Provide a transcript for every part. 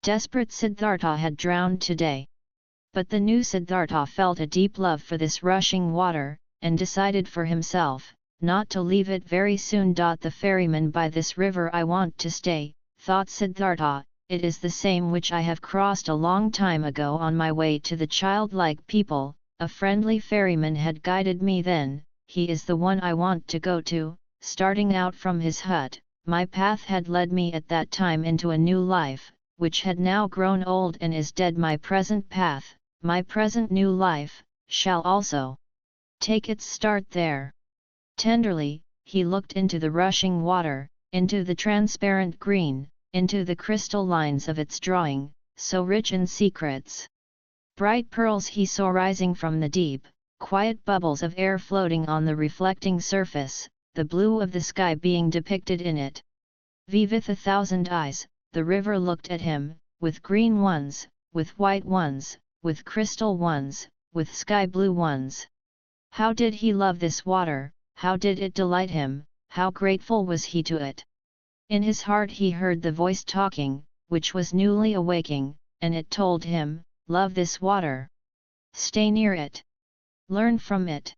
Desperate Siddhartha had drowned today. But the new Siddhartha felt a deep love for this rushing water, and decided for himself, not to leave it very soon. The ferryman by this river I want to stay, thought Siddhartha, it is the same which I have crossed a long time ago on my way to the childlike people, a friendly ferryman had guided me then, he is the one I want to go to. Starting out from his hut, my path had led me at that time into a new life, which had now grown old and is dead. My present path, my present new life, shall also take its start there. Tenderly, he looked into the rushing water, into the transparent green, into the crystal lines of its drawing, so rich in secrets. Bright pearls he saw rising from the deep, quiet bubbles of air floating on the reflecting surface, the blue of the sky being depicted in it. With 1,000 eyes, the river looked at him, with green ones, with white ones, with crystal ones, with sky blue ones. How did he love this water, how did it delight him, how grateful was he to it! In his heart he heard the voice talking, which was newly awaking, and it told him, love this water. Stay near it. Learn from it.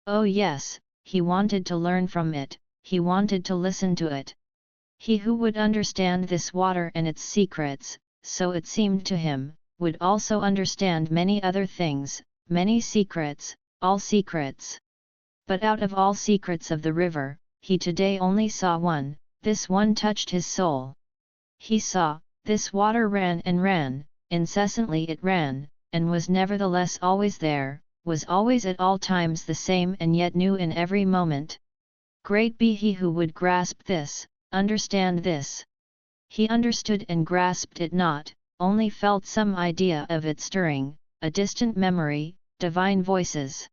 Oh yes, he wanted to learn from it, he wanted to listen to it. He who would understand this water and its secrets, so it seemed to him, would also understand many other things, many secrets, all secrets. But out of all secrets of the river, he today only saw one, this one touched his soul. He saw, this water ran and ran, incessantly it ran, and was nevertheless always there, was always at all times the same and yet new in every moment. Great be he who would grasp this, understand this. He understood and grasped it not, only felt some idea of it stirring, a distant memory, divine voices.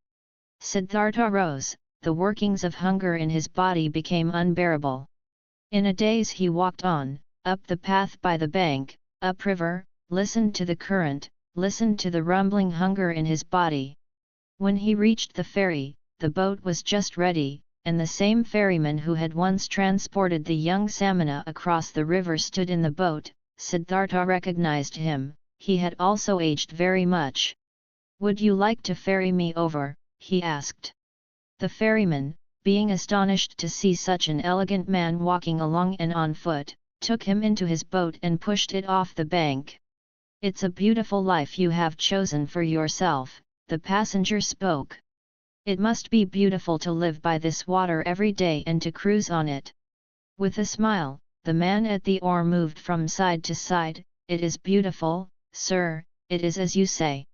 Siddhartha rose, the workings of hunger in his body became unbearable. In a daze he walked on, up the path by the bank, upriver, listened to the current, listened to the rumbling hunger in his body. When he reached the ferry, the boat was just ready, and the same ferryman who had once transported the young Samana across the river stood in the boat. Siddhartha recognized him, he had also aged very much. Would you like to ferry me over? He asked. The ferryman, being astonished to see such an elegant man walking along and on foot, took him into his boat and pushed it off the bank. It's a beautiful life you have chosen for yourself, the passenger spoke. It must be beautiful to live by this water every day and to cruise on it. With a smile, the man at the oar moved from side to side. It is beautiful, sir, it is as you say.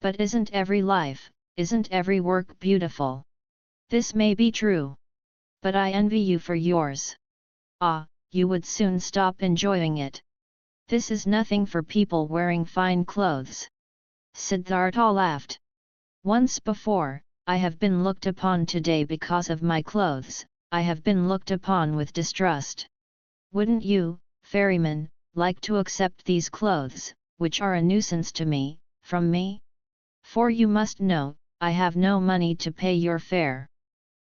But isn't every life, isn't every work beautiful? This may be true. But I envy you for yours. Ah, you would soon stop enjoying it. This is nothing for people wearing fine clothes. Siddhartha laughed. Once before, I have been looked upon today because of my clothes, I have been looked upon with distrust. Wouldn't you, ferryman, like to accept these clothes, which are a nuisance to me, from me? For you must know, I have no money to pay your fare.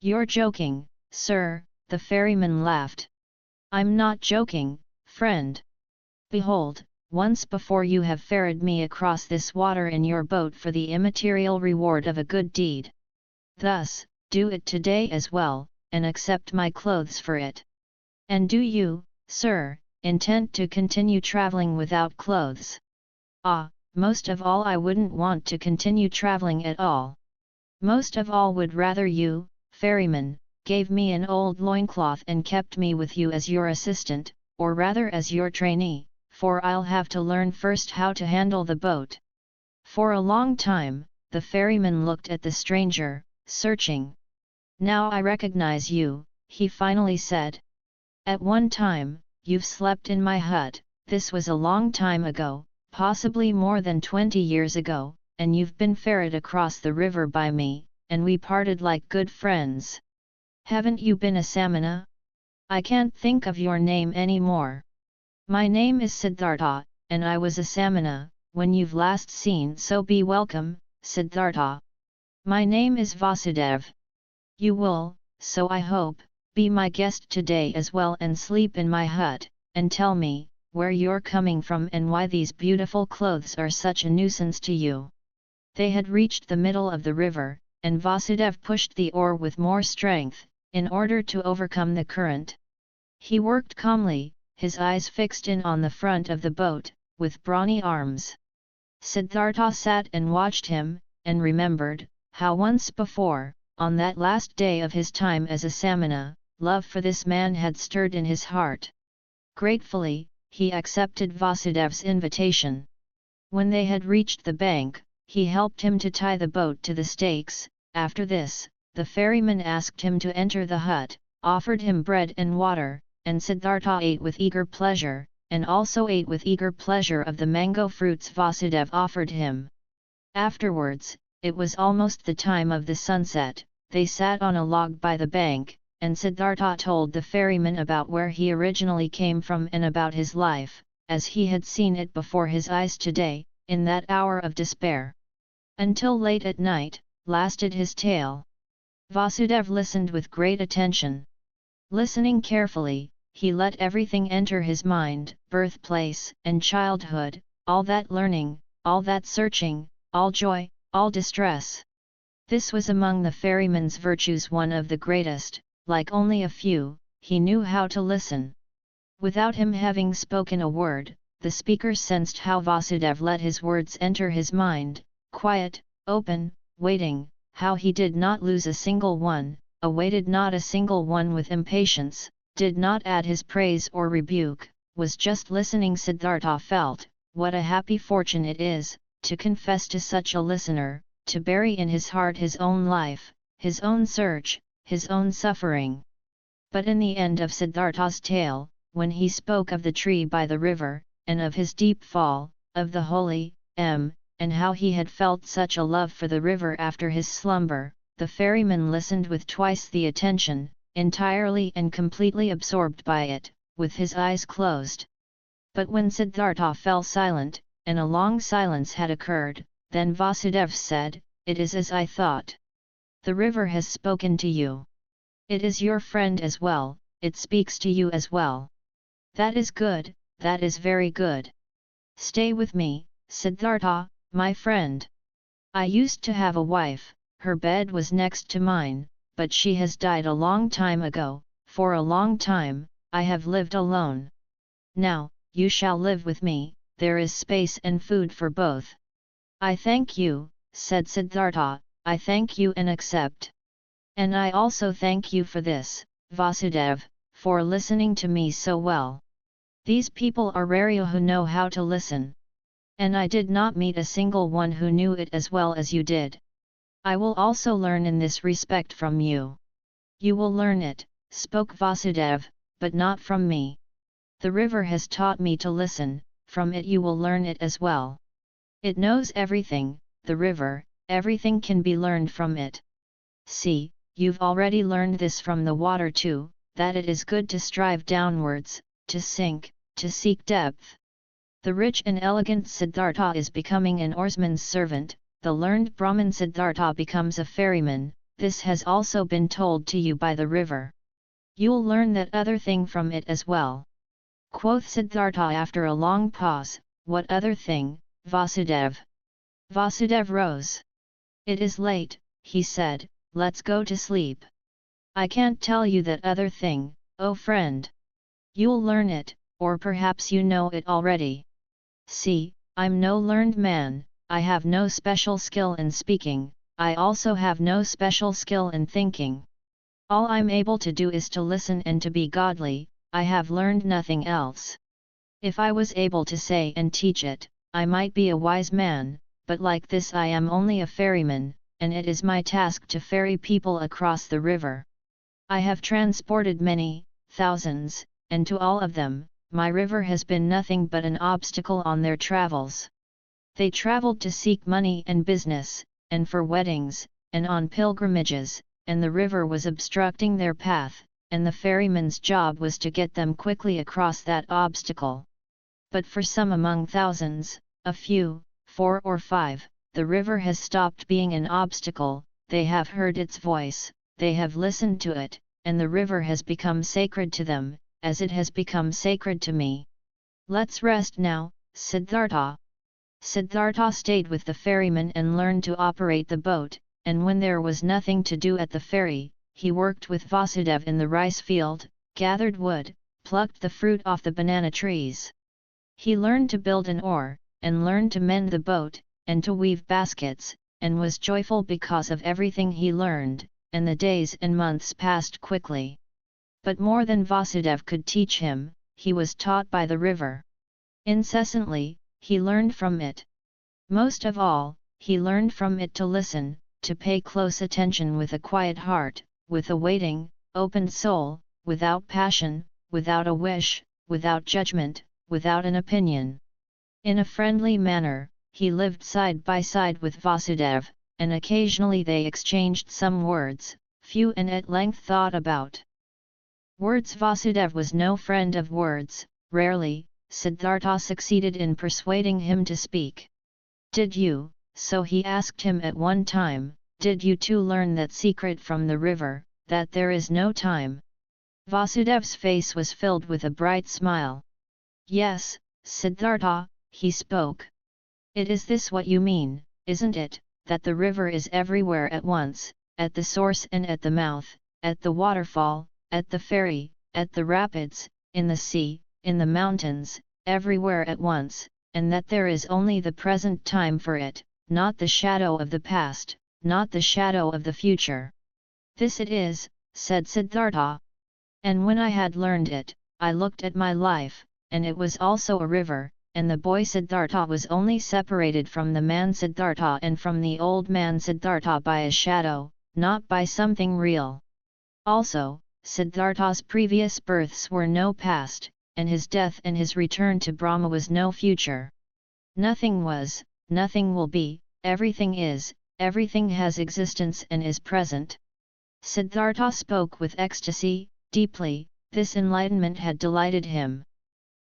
You're joking, sir, the ferryman laughed. I'm not joking, friend. Behold, once before you have ferried me across this water in your boat for the immaterial reward of a good deed. Thus, do it today as well, and accept my clothes for it. And do you, sir, intend to continue traveling without clothes? Ah, most of all I wouldn't want to continue traveling at all. Most of all would rather you, ferryman, gave me an old loincloth and kept me with you as your assistant, or rather as your trainee, for I'll have to learn first how to handle the boat. For a long time, the ferryman looked at the stranger, searching. Now I recognize you, he finally said. At one time, you've slept in my hut, this was a long time ago, possibly more than 20 years ago, and you've been ferried across the river by me, and we parted like good friends. Haven't you been a Samana? I can't think of your name anymore. My name is Siddhartha, and I was a Samana, when you've last seen, so be welcome, Siddhartha. My name is Vasudev. You will, so I hope, be my guest today as well and sleep in my hut, and tell me, where you're coming from and why these beautiful clothes are such a nuisance to you." They had reached the middle of the river, and Vasudev pushed the oar with more strength, in order to overcome the current. He worked calmly, his eyes fixed in on the front of the boat, with brawny arms. Siddhartha sat and watched him, and remembered how once before, on that last day of his time as a samana, love for this man had stirred in his heart. Gratefully, he accepted Vasudev's invitation. When they had reached the bank, he helped him to tie the boat to the stakes. After this, the ferryman asked him to enter the hut, offered him bread and water, and Siddhartha ate with eager pleasure, and also ate with eager pleasure of the mango fruits Vasudev offered him. Afterwards, it was almost the time of the sunset. They sat on a log by the bank, and Siddhartha told the ferryman about where he originally came from and about his life, as he had seen it before his eyes today, in that hour of despair. Until late at night, lasted his tale. Vasudev listened with great attention. Listening carefully, he let everything enter his mind, birthplace and childhood, all that learning, all that searching, all joy, all distress. This was among the ferryman's virtues one of the greatest. Like only a few, he knew how to listen. Without him having spoken a word, the speaker sensed how Vasudev let his words enter his mind, quiet, open, waiting, how he did not lose a single one, awaited not a single one with impatience, did not add his praise or rebuke, was just listening. Siddhartha felt, what a happy fortune it is, to confess to such a listener, to bury in his heart his own life, his own search, his own suffering. But in the end of Siddhartha's tale, when he spoke of the tree by the river, and of his deep fall, of the holy and how he had felt such a love for the river after his slumber, the ferryman listened with twice the attention, entirely and completely absorbed by it, with his eyes closed. But when Siddhartha fell silent, and a long silence had occurred, then Vasudev said, "It is as I thought. The river has spoken to you. It is your friend as well, it speaks to you as well. That is good, that is very good. Stay with me, Siddhartha, my friend. I used to have a wife, her bed was next to mine, but she has died a long time ago. For a long time, I have lived alone. Now, you shall live with me, there is space and food for both." "I thank you," said Siddhartha, "I thank you and accept. And I also thank you for this, Vasudev, for listening to me so well. These people are rare who know how to listen. And I did not meet a single one who knew it as well as you did. I will also learn in this respect from you." "You will learn it," spoke Vasudev, "but not from me. The river has taught me to listen, from it you will learn it as well. It knows everything, the river, everything can be learned from it. See, you've already learned this from the water too, that it is good to strive downwards, to sink, to seek depth. The rich and elegant Siddhartha is becoming an oarsman's servant, the learned Brahmin Siddhartha becomes a ferryman, this has also been told to you by the river. You'll learn that other thing from it as well." Quoth Siddhartha after a long pause, "What other thing, Vasudev?" Vasudev rose. "It is late," he said, "let's go to sleep. I can't tell you that other thing, oh friend. You'll learn it, or perhaps you know it already. See, I'm no learned man, I have no special skill in speaking, I also have no special skill in thinking. All I'm able to do is to listen and to be godly, I have learned nothing else. If I was able to say and teach it, I might be a wise man, but like this I am only a ferryman, and it is my task to ferry people across the river. I have transported many, thousands, and to all of them, my river has been nothing but an obstacle on their travels. They traveled to seek money and business, and for weddings, and on pilgrimages, and the river was obstructing their path, and the ferryman's job was to get them quickly across that obstacle. But for some among thousands, a few, 4 or 5, the river has stopped being an obstacle, they have heard its voice, they have listened to it, and the river has become sacred to them, as it has become sacred to me. Let's rest now, Siddhartha. Siddhartha stayed with the ferryman and learned to operate the boat, and when there was nothing to do at the ferry, he worked with Vasudeva in the rice field, gathered wood, plucked the fruit off the banana trees. He learned to build an oar, and learned to mend the boat, and to weave baskets, and was joyful because of everything he learned, and the days and months passed quickly. But more than Vasudeva could teach him, he was taught by the river. Incessantly, he learned from it. Most of all, he learned from it to listen, to pay close attention with a quiet heart, with a waiting, open soul, without passion, without a wish, without judgment, without an opinion. In a friendly manner, he lived side by side with Vasudeva, and occasionally they exchanged some words, few and at length thought about. Words. Vasudeva was no friend of words. Rarely, Siddhartha succeeded in persuading him to speak. Did you, so he asked him at one time, did you too learn that secret from the river, that there is no time? Vasudeva's face was filled with a bright smile. Yes, Siddhartha, he spoke. It is this what you mean, isn't it, that the river is everywhere at once, at the source and at the mouth, at the waterfall, at the ferry, at the rapids, in the sea, in the mountains, everywhere at once, and that there is only the present time for it, not the shadow of the past, not the shadow of the future. This it is, said Siddhartha. And when I had learned it, I looked at my life, and it was also a river, and the boy Siddhartha was only separated from the man Siddhartha and from the old man Siddhartha by a shadow, not by something real. Also, Siddhartha's previous births were no past, and his death and his return to Brahma was no future. Nothing was, nothing will be, everything is, everything has existence and is present. Siddhartha spoke with ecstasy, deeply. This enlightenment had delighted him.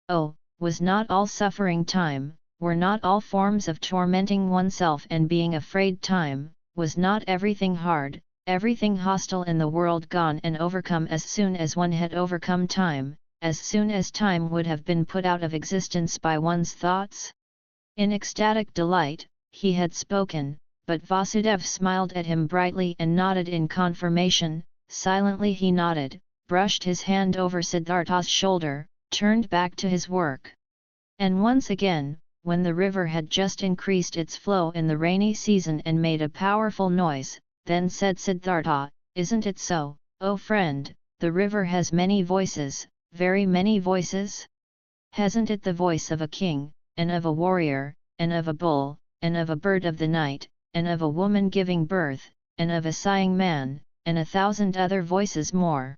Oh, was not all suffering time, were not all forms of tormenting oneself and being afraid time, was not everything hard, everything hostile in the world gone and overcome as soon as one had overcome time, as soon as time would have been put out of existence by one's thoughts? In ecstatic delight, he had spoken, but Vasudeva smiled at him brightly and nodded in confirmation. Silently he nodded, brushed his hand over Siddhartha's shoulder, turned back to his work. And once again, when the river had just increased its flow in the rainy season and made a powerful noise, then said Siddhartha, isn't it so, O friend, the river has many voices, very many voices? Hasn't it the voice of a king, and of a warrior, and of a bull, and of a bird of the night, and of a woman giving birth, and of a sighing man, and 1,000 other voices more?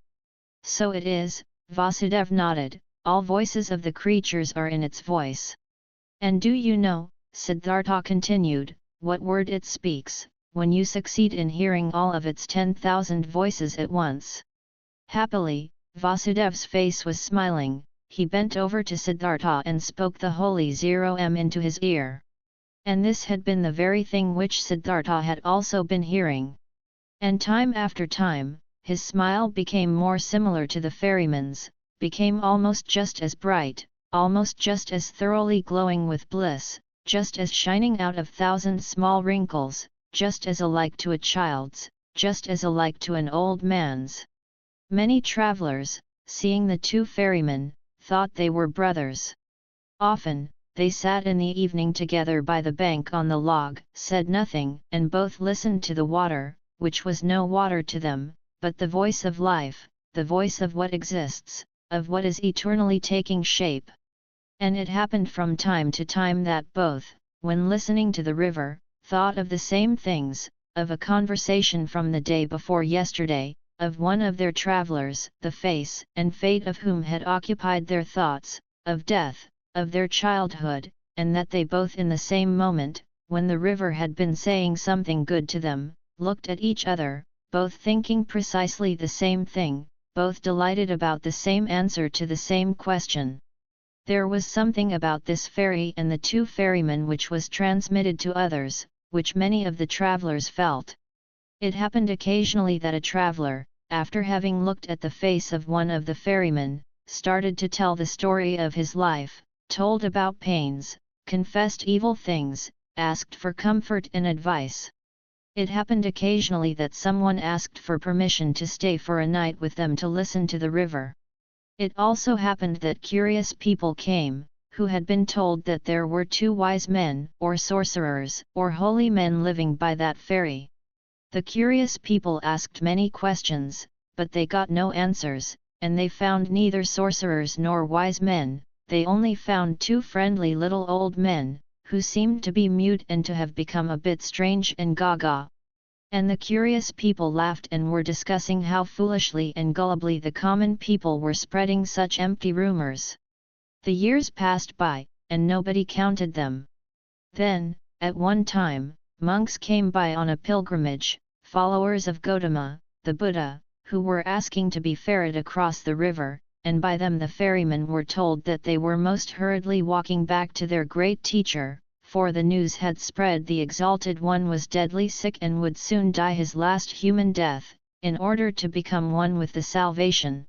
So it is, Vasudeva nodded, all voices of the creatures are in its voice. And do you know, Siddhartha continued, what word it speaks, when you succeed in hearing all of its 10,000 voices at once? Happily, Vasudeva's face was smiling. He bent over to Siddhartha and spoke the holy 0M into his ear. And this had been the very thing which Siddhartha had also been hearing. And time after time, his smile became more similar to the ferryman's, became almost just as bright, almost just as thoroughly glowing with bliss, just as shining out of 1,000 small wrinkles, just as alike to a child's, just as alike to an old man's. Many travelers, seeing the two ferrymen, thought they were brothers. Often, they sat in the evening together by the bank on the log, said nothing, and both listened to the water, which was no water to them, but the voice of life, the voice of what exists, of what is eternally taking shape. And it happened from time to time that both, when listening to the river, thought of the same things, of a conversation from the day before yesterday, of one of their travelers, the face and fate of whom had occupied their thoughts, of death, of their childhood, and that they both in the same moment, when the river had been saying something good to them, looked at each other, both thinking precisely the same thing, both delighted about the same answer to the same question. There was something about this ferry and the two ferrymen which was transmitted to others, which many of the travelers felt. It happened occasionally that a traveler, after having looked at the face of one of the ferrymen, started to tell the story of his life, told about pains, confessed evil things, asked for comfort and advice. It happened occasionally that someone asked for permission to stay for a night with them to listen to the river. It also happened that curious people came, who had been told that there were 2 wise men, or sorcerers, or holy men living by that ferry. The curious people asked many questions, but they got no answers, and they found neither sorcerers nor wise men. They only found 2 friendly little old men, who seemed to be mute and to have become a bit strange and gaga. And the curious people laughed and were discussing how foolishly and gullibly the common people were spreading such empty rumors. The years passed by, and nobody counted them. Then, at one time, monks came by on a pilgrimage, followers of Gautama, the Buddha, who were asking to be ferried across the river, and by them the ferrymen were told that they were most hurriedly walking back to their great teacher, for the news had spread the Exalted One was deadly sick and would soon die his last human death, in order to become one with the salvation.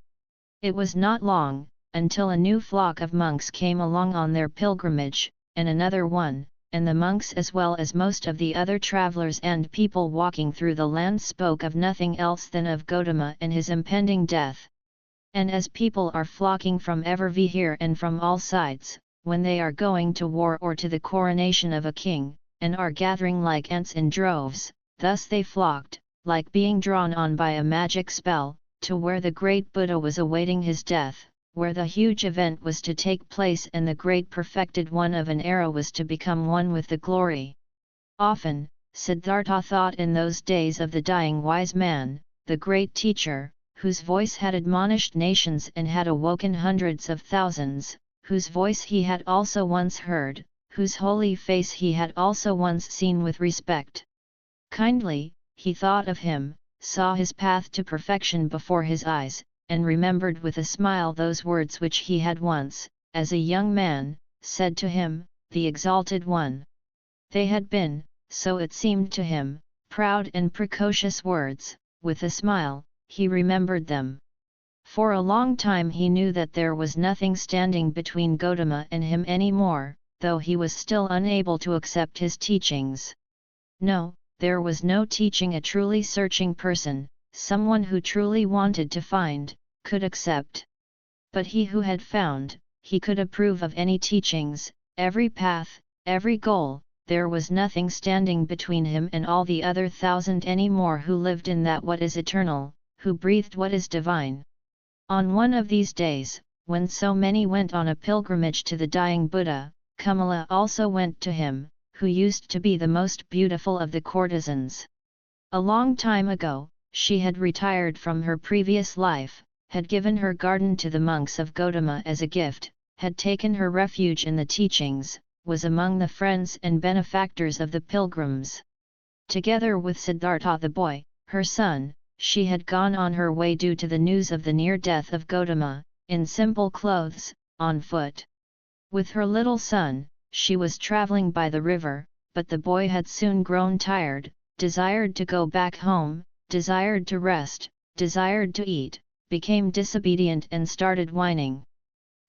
It was not long, until a new flock of monks came along on their pilgrimage, and another one, and the monks as well as most of the other travelers and people walking through the land spoke of nothing else than of Gautama and his impending death. And as people are flocking from everywhere and from all sides, when they are going to war or to the coronation of a king, and are gathering like ants in droves, thus they flocked, like being drawn on by a magic spell, to where the great Buddha was awaiting his death, where the huge event was to take place and the great perfected one of an era was to become one with the glory. Often, Siddhartha thought in those days of the dying wise man, the great teacher, whose voice had admonished nations and had awoken hundreds of thousands, whose voice he had also once heard, whose holy face he had also once seen with respect. Kindly, he thought of him, saw his path to perfection before his eyes, and remembered with a smile those words which he had once, as a young man, said to him, the Exalted One. They had been, so it seemed to him, proud and precocious words. With a smile, he remembered them. For a long time he knew that there was nothing standing between Gautama and him any more, though he was still unable to accept his teachings. No, there was no teaching a truly searching person, someone who truly wanted to find, could accept. But he who had found, he could approve of any teachings, every path, every goal. There was nothing standing between him and all the other 1,000 any more who lived in that what is eternal, who breathed what is divine. On one of these days, when so many went on a pilgrimage to the dying Buddha, Kamala also went to him, who used to be the most beautiful of the courtesans. A long time ago, she had retired from her previous life, had given her garden to the monks of Gautama as a gift, had taken her refuge in the teachings, was among the friends and benefactors of the pilgrims. Together with Siddhartha the boy, her son, she had gone on her way due to the news of the near death of Gautama, in simple clothes, on foot. With her little son, she was traveling by the river, but the boy had soon grown tired, desired to go back home, desired to rest, desired to eat, became disobedient and started whining.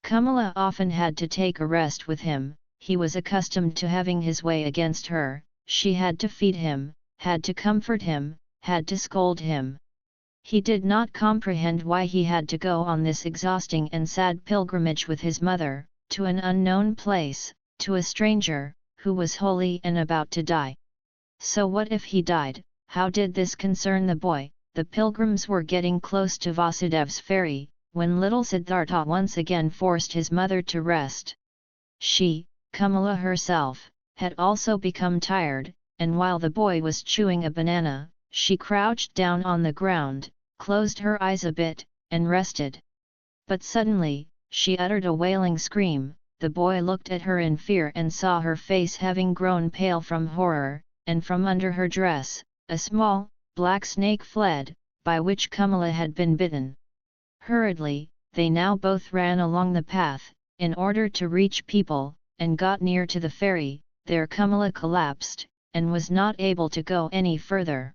Kamala often had to take a rest with him. He was accustomed to having his way against her, she had to feed him, had to comfort him, had to scold him. He did not comprehend why he had to go on this exhausting and sad pilgrimage with his mother, to an unknown place, to a stranger, who was holy and about to die. So what if he died? How did this concern the boy? The pilgrims were getting close to Vasudev's ferry, when little Siddhartha once again forced his mother to rest. She, Kamala herself, had also become tired, and while the boy was chewing a banana, she crouched down on the ground, closed her eyes a bit, and rested. But suddenly, she uttered a wailing scream. The boy looked at her in fear and saw her face having grown pale from horror, and from under her dress, a small, black snake fled, by which Kamala had been bitten. Hurriedly, they now both ran along the path, in order to reach people, and got near to the ferry. There Kamala collapsed, and was not able to go any further.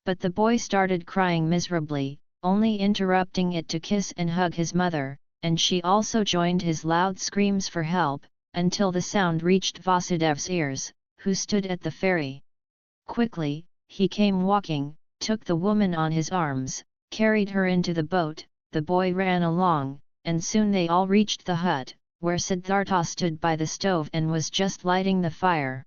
But the boy started crying miserably, only interrupting it to kiss and hug his mother, and she also joined his loud screams for help, until the sound reached Vasudev's ears, who stood at the ferry. Quickly, he came walking, took the woman on his arms, carried her into the boat. The boy ran along, and soon they all reached the hut, where Siddhartha stood by the stove and was just lighting the fire.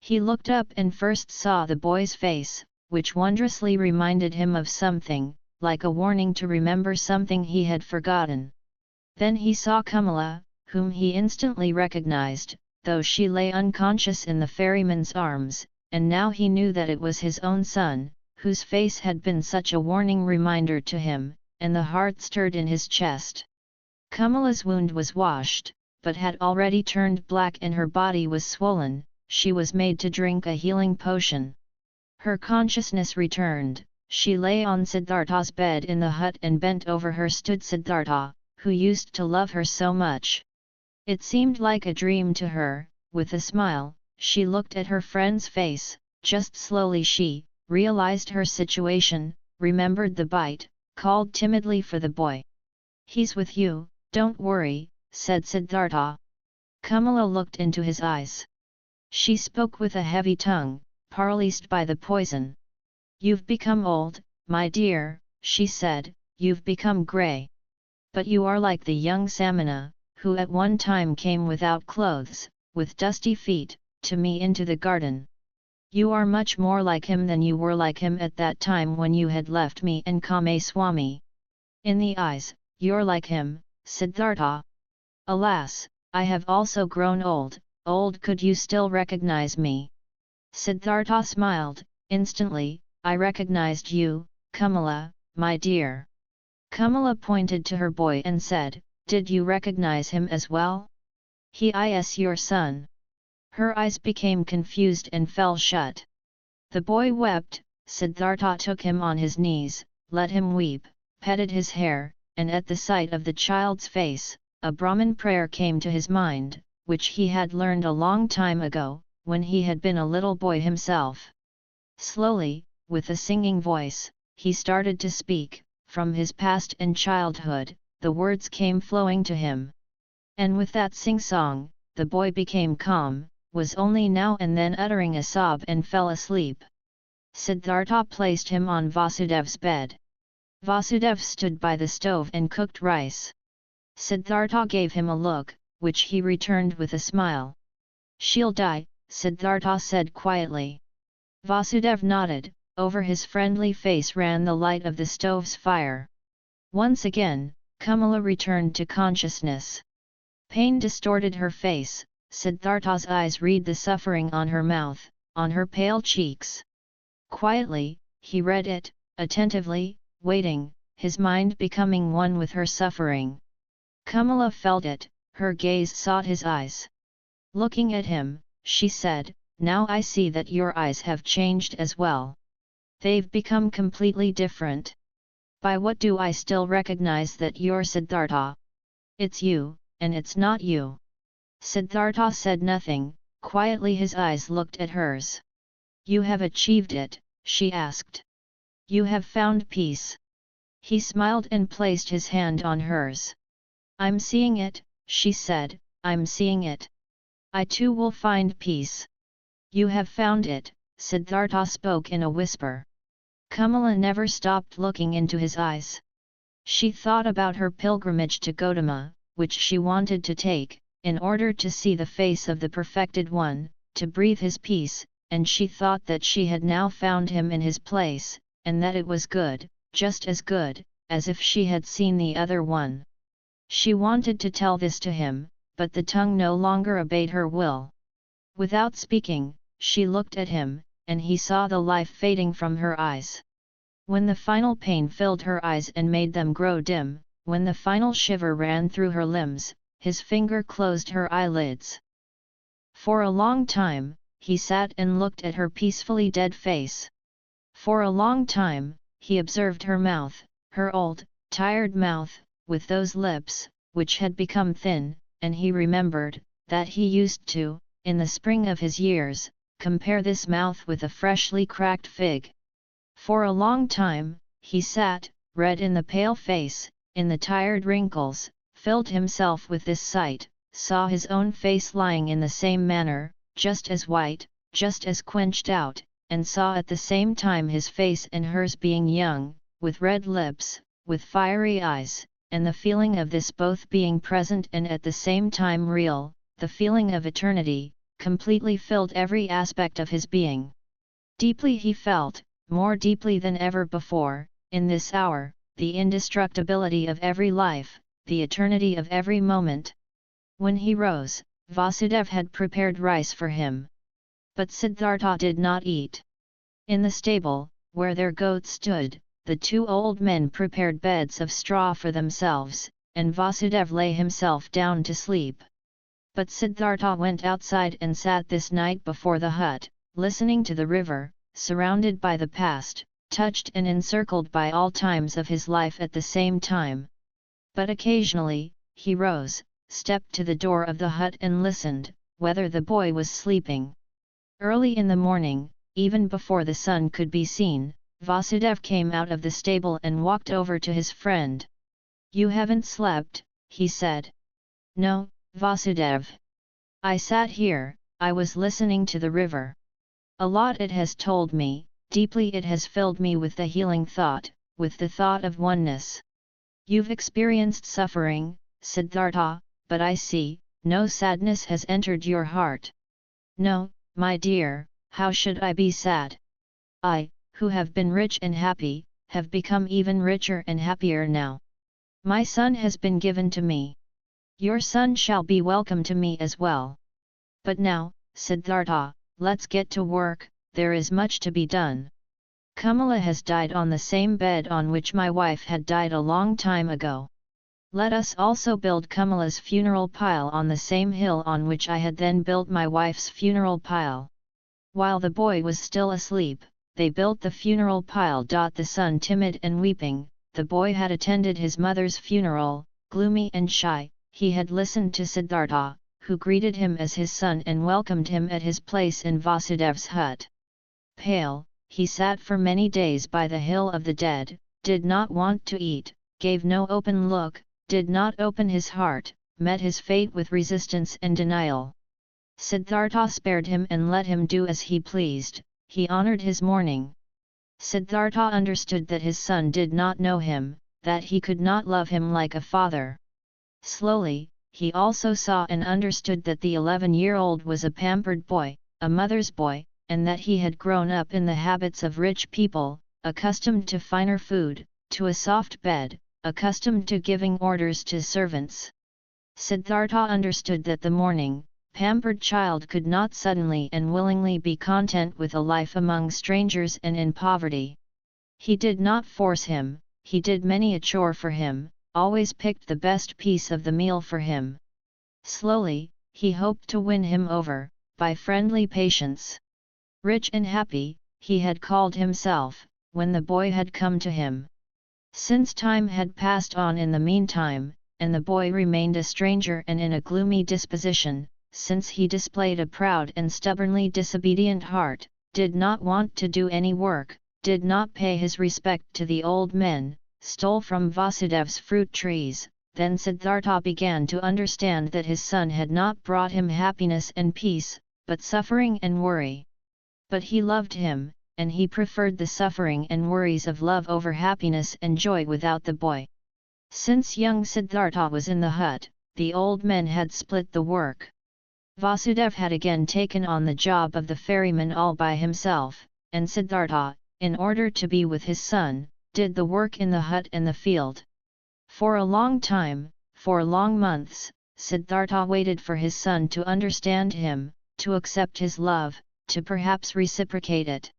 He looked up and first saw the boy's face, which wondrously reminded him of something, like a warning to remember something he had forgotten. Then he saw Kamala, whom he instantly recognized, though she lay unconscious in the ferryman's arms, and now he knew that it was his own son, whose face had been such a warning reminder to him, and the heart stirred in his chest. Kamala's wound was washed, but had already turned black and her body was swollen. She was made to drink a healing potion. Her consciousness returned. She lay on Siddhartha's bed in the hut, and bent over her stood Siddhartha, who used to love her so much. It seemed like a dream to her. With a smile, she looked at her friend's face. Just slowly she realized her situation, remembered the bite, called timidly for the boy. "He's with you, don't worry," said Siddhartha. Kamala looked into his eyes. She spoke with a heavy tongue, paralyzed by the poison. "You've become old, my dear," she said, "you've become grey. But you are like the young Samana, who at one time came without clothes, with dusty feet, to me into the garden. You are much more like him than you were like him at that time when you had left me and Kame-swami. In the eyes, you're like him, Siddhartha. Alas, I have also grown old. Old, could you still recognize me?" Siddhartha smiled. "Instantly, I recognized you, Kamala, my dear." Kamala pointed to her boy and said, "Did you recognize him as well? He is your son." Her eyes became confused and fell shut. The boy wept. Siddhartha took him on his knees, let him weep, petted his hair, and at the sight of the child's face, a Brahmin prayer came to his mind, which he had learned a long time ago, when he had been a little boy himself. Slowly, with a singing voice, he started to speak. From his past and childhood, the words came flowing to him. And with that sing-song, the boy became calm, was only now and then uttering a sob and fell asleep. Siddhartha placed him on Vasudev's bed. Vasudev stood by the stove and cooked rice. Siddhartha gave him a look, which he returned with a smile. "She'll die," Siddhartha said quietly. Vasudev nodded. Over his friendly face ran the light of the stove's fire. Once again, Kamala returned to consciousness. Pain distorted her face. Siddhartha's eyes read the suffering on her mouth, on her pale cheeks. Quietly, he read it, attentively, waiting, his mind becoming one with her suffering. Kamala felt it, her gaze sought his eyes. Looking at him, she said, "Now I see that your eyes have changed as well. They've become completely different. By what do I still recognize that you're Siddhartha? It's you, and it's not you." Siddhartha said nothing. Quietly his eyes looked at hers. "You have achieved it," she asked. "You have found peace." He smiled and placed his hand on hers. "I'm seeing it," she said, "I'm seeing it. I too will find peace." "You have found it," Siddhartha spoke in a whisper. Kamala never stopped looking into his eyes. She thought about her pilgrimage to Gautama, which she wanted to take, in order to see the face of the perfected one, to breathe his peace, and she thought that she had now found him in his place, and that it was good, just as good, as if she had seen the other one. She wanted to tell this to him, but the tongue no longer obeyed her will. Without speaking, she looked at him, and he saw the life fading from her eyes. When the final pain filled her eyes and made them grow dim, when the final shiver ran through her limbs, his finger closed her eyelids. For a long time, he sat and looked at her peacefully dead face. For a long time, he observed her mouth, her old, tired mouth, with those lips, which had become thin, and he remembered that he used to, in the spring of his years, compare this mouth with a freshly cracked fig. For a long time, he sat, red in the pale face, in the tired wrinkles, filled himself with this sight, saw his own face lying in the same manner, just as white, just as quenched out, and saw at the same time his face and hers being young, with red lips, with fiery eyes, and the feeling of this both being present and at the same time real, the feeling of eternity, completely filled every aspect of his being. Deeply he felt, more deeply than ever before, in this hour, the indestructibility of every life, the eternity of every moment. When he rose, Vasudev had prepared rice for him. But Siddhartha did not eat. In the stable, where their goats stood, the two old men prepared beds of straw for themselves, and Vasudev lay himself down to sleep. But Siddhartha went outside and sat this night before the hut, listening to the river, surrounded by the past, touched and encircled by all times of his life at the same time. But occasionally, he rose, stepped to the door of the hut and listened, whether the boy was sleeping. Early in the morning, even before the sun could be seen, Vasudev came out of the stable and walked over to his friend. "You haven't slept," he said. "No, Vasudev. I sat here, I was listening to the river. A lot it has told me, deeply it has filled me with the healing thought, with the thought of oneness. You've experienced suffering, Siddhartha, but I see, no sadness has entered your heart." "No, my dear, how should I be sad? I, who have been rich and happy, have become even richer and happier now. My son has been given to me. Your son shall be welcome to me as well. But now, Siddhartha, let's get to work, there is much to be done. Kamala has died on the same bed on which my wife had died a long time ago. Let us also build Kamala's funeral pile on the same hill on which I had then built my wife's funeral pile." While the boy was still asleep, they built the funeral pile. The son timid and weeping, the boy had attended his mother's funeral, gloomy and shy, he had listened to Siddhartha, who greeted him as his son and welcomed him at his place in Vasudev's hut. Pale, he sat for many days by the hill of the dead, did not want to eat, gave no open look, did not open his heart, met his fate with resistance and denial. Siddhartha spared him and let him do as he pleased, he honored his mourning. Siddhartha understood that his son did not know him, that he could not love him like a father. Slowly, he also saw and understood that the 11-year-old was a pampered boy, a mother's boy, and that he had grown up in the habits of rich people, accustomed to finer food, to a soft bed, accustomed to giving orders to servants. Siddhartha understood that the mourning, pampered child could not suddenly and willingly be content with a life among strangers and in poverty. He did not force him, he did many a chore for him, always picked the best piece of the meal for him. Slowly, he hoped to win him over, by friendly patience. Rich and happy, he had called himself, when the boy had come to him. Since time had passed on in the meantime, and the boy remained a stranger and in a gloomy disposition, since he displayed a proud and stubbornly disobedient heart, did not want to do any work, did not pay his respect to the old men, stole from Vasudev's fruit trees, then Siddhartha began to understand that his son had not brought him happiness and peace, but suffering and worry. But he loved him, and he preferred the suffering and worries of love over happiness and joy without the boy. Since young Siddhartha was in the hut, the old men had split the work. Vasudev had again taken on the job of the ferryman all by himself, and Siddhartha, in order to be with his son, did the work in the hut and the field. For a long time, for long months, Siddhartha waited for his son to understand him, to accept his love, to perhaps reciprocate it.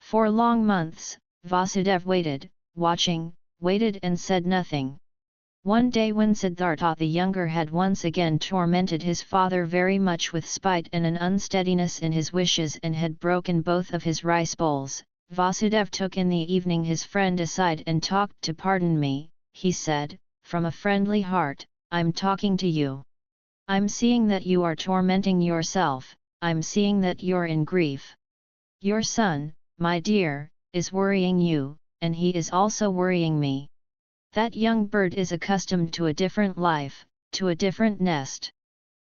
For long months, Vasudev waited, watching, waited and said nothing. One day when Siddhartha the younger had once again tormented his father very much with spite and an unsteadiness in his wishes and had broken both of his rice bowls, Vasudev took in the evening his friend aside and talked to. "Pardon me," he said, "from a friendly heart, I'm talking to you. I'm seeing that you are tormenting yourself, I'm seeing that you're in grief. Your son, my dear, is worrying you, and he is also worrying me. That young bird is accustomed to a different life, to a different nest.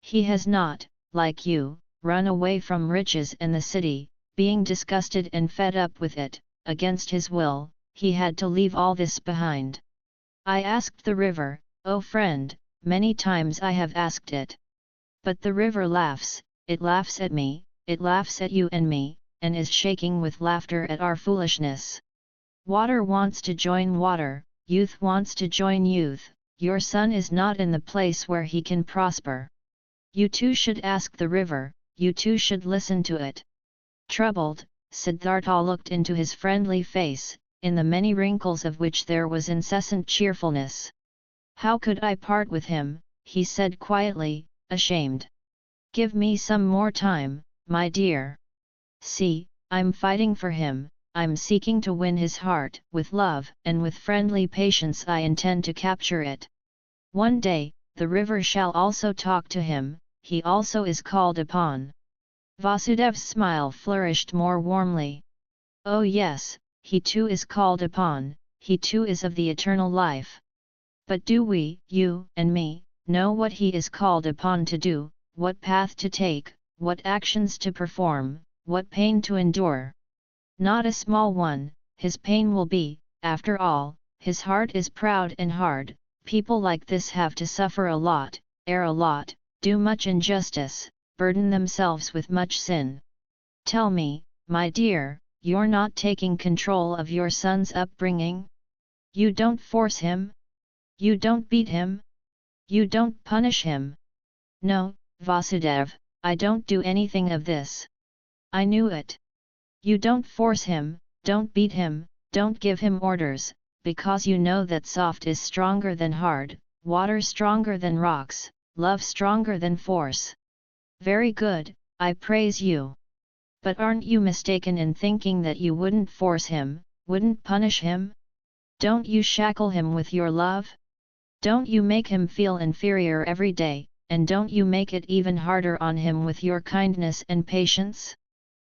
He has not, like you, run away from riches and the city, being disgusted and fed up with it. Against his will, he had to leave all this behind. I asked the river, "Oh friend, many times I have asked it. But the river laughs, it laughs at me, it laughs at you and me, and is shaking with laughter at our foolishness. Water wants to join water, youth wants to join youth, your son is not in the place where he can prosper. You too should ask the river, you too should listen to it." Troubled, Siddhartha looked into his friendly face, in the many wrinkles of which there was incessant cheerfulness. "How could I part with him?" he said quietly, ashamed. "Give me some more time, my dear. See, I'm fighting for him, I'm seeking to win his heart. With love and with friendly patience I intend to capture it. One day, the river shall also talk to him, he also is called upon." Vasudev's smile flourished more warmly. "Oh yes, he too is called upon, he too is of the eternal life. But do we, you and me, know what he is called upon to do, what path to take, what actions to perform, what pain to endure? Not a small one, his pain will be, after all, his heart is proud and hard. People like this have to suffer a lot, err a lot, do much injustice, burden themselves with much sin. Tell me, my dear, you're not taking control of your son's upbringing? You don't force him? You don't beat him? You don't punish him?" "No, Vasudev, I don't do anything of this." "I knew it. You don't force him, don't beat him, don't give him orders, because you know that soft is stronger than hard, water stronger than rocks, love stronger than force." "Very good, I praise you. But aren't you mistaken in thinking that you wouldn't force him, wouldn't punish him? Don't you shackle him with your love? Don't you make him feel inferior every day, and don't you make it even harder on him with your kindness and patience?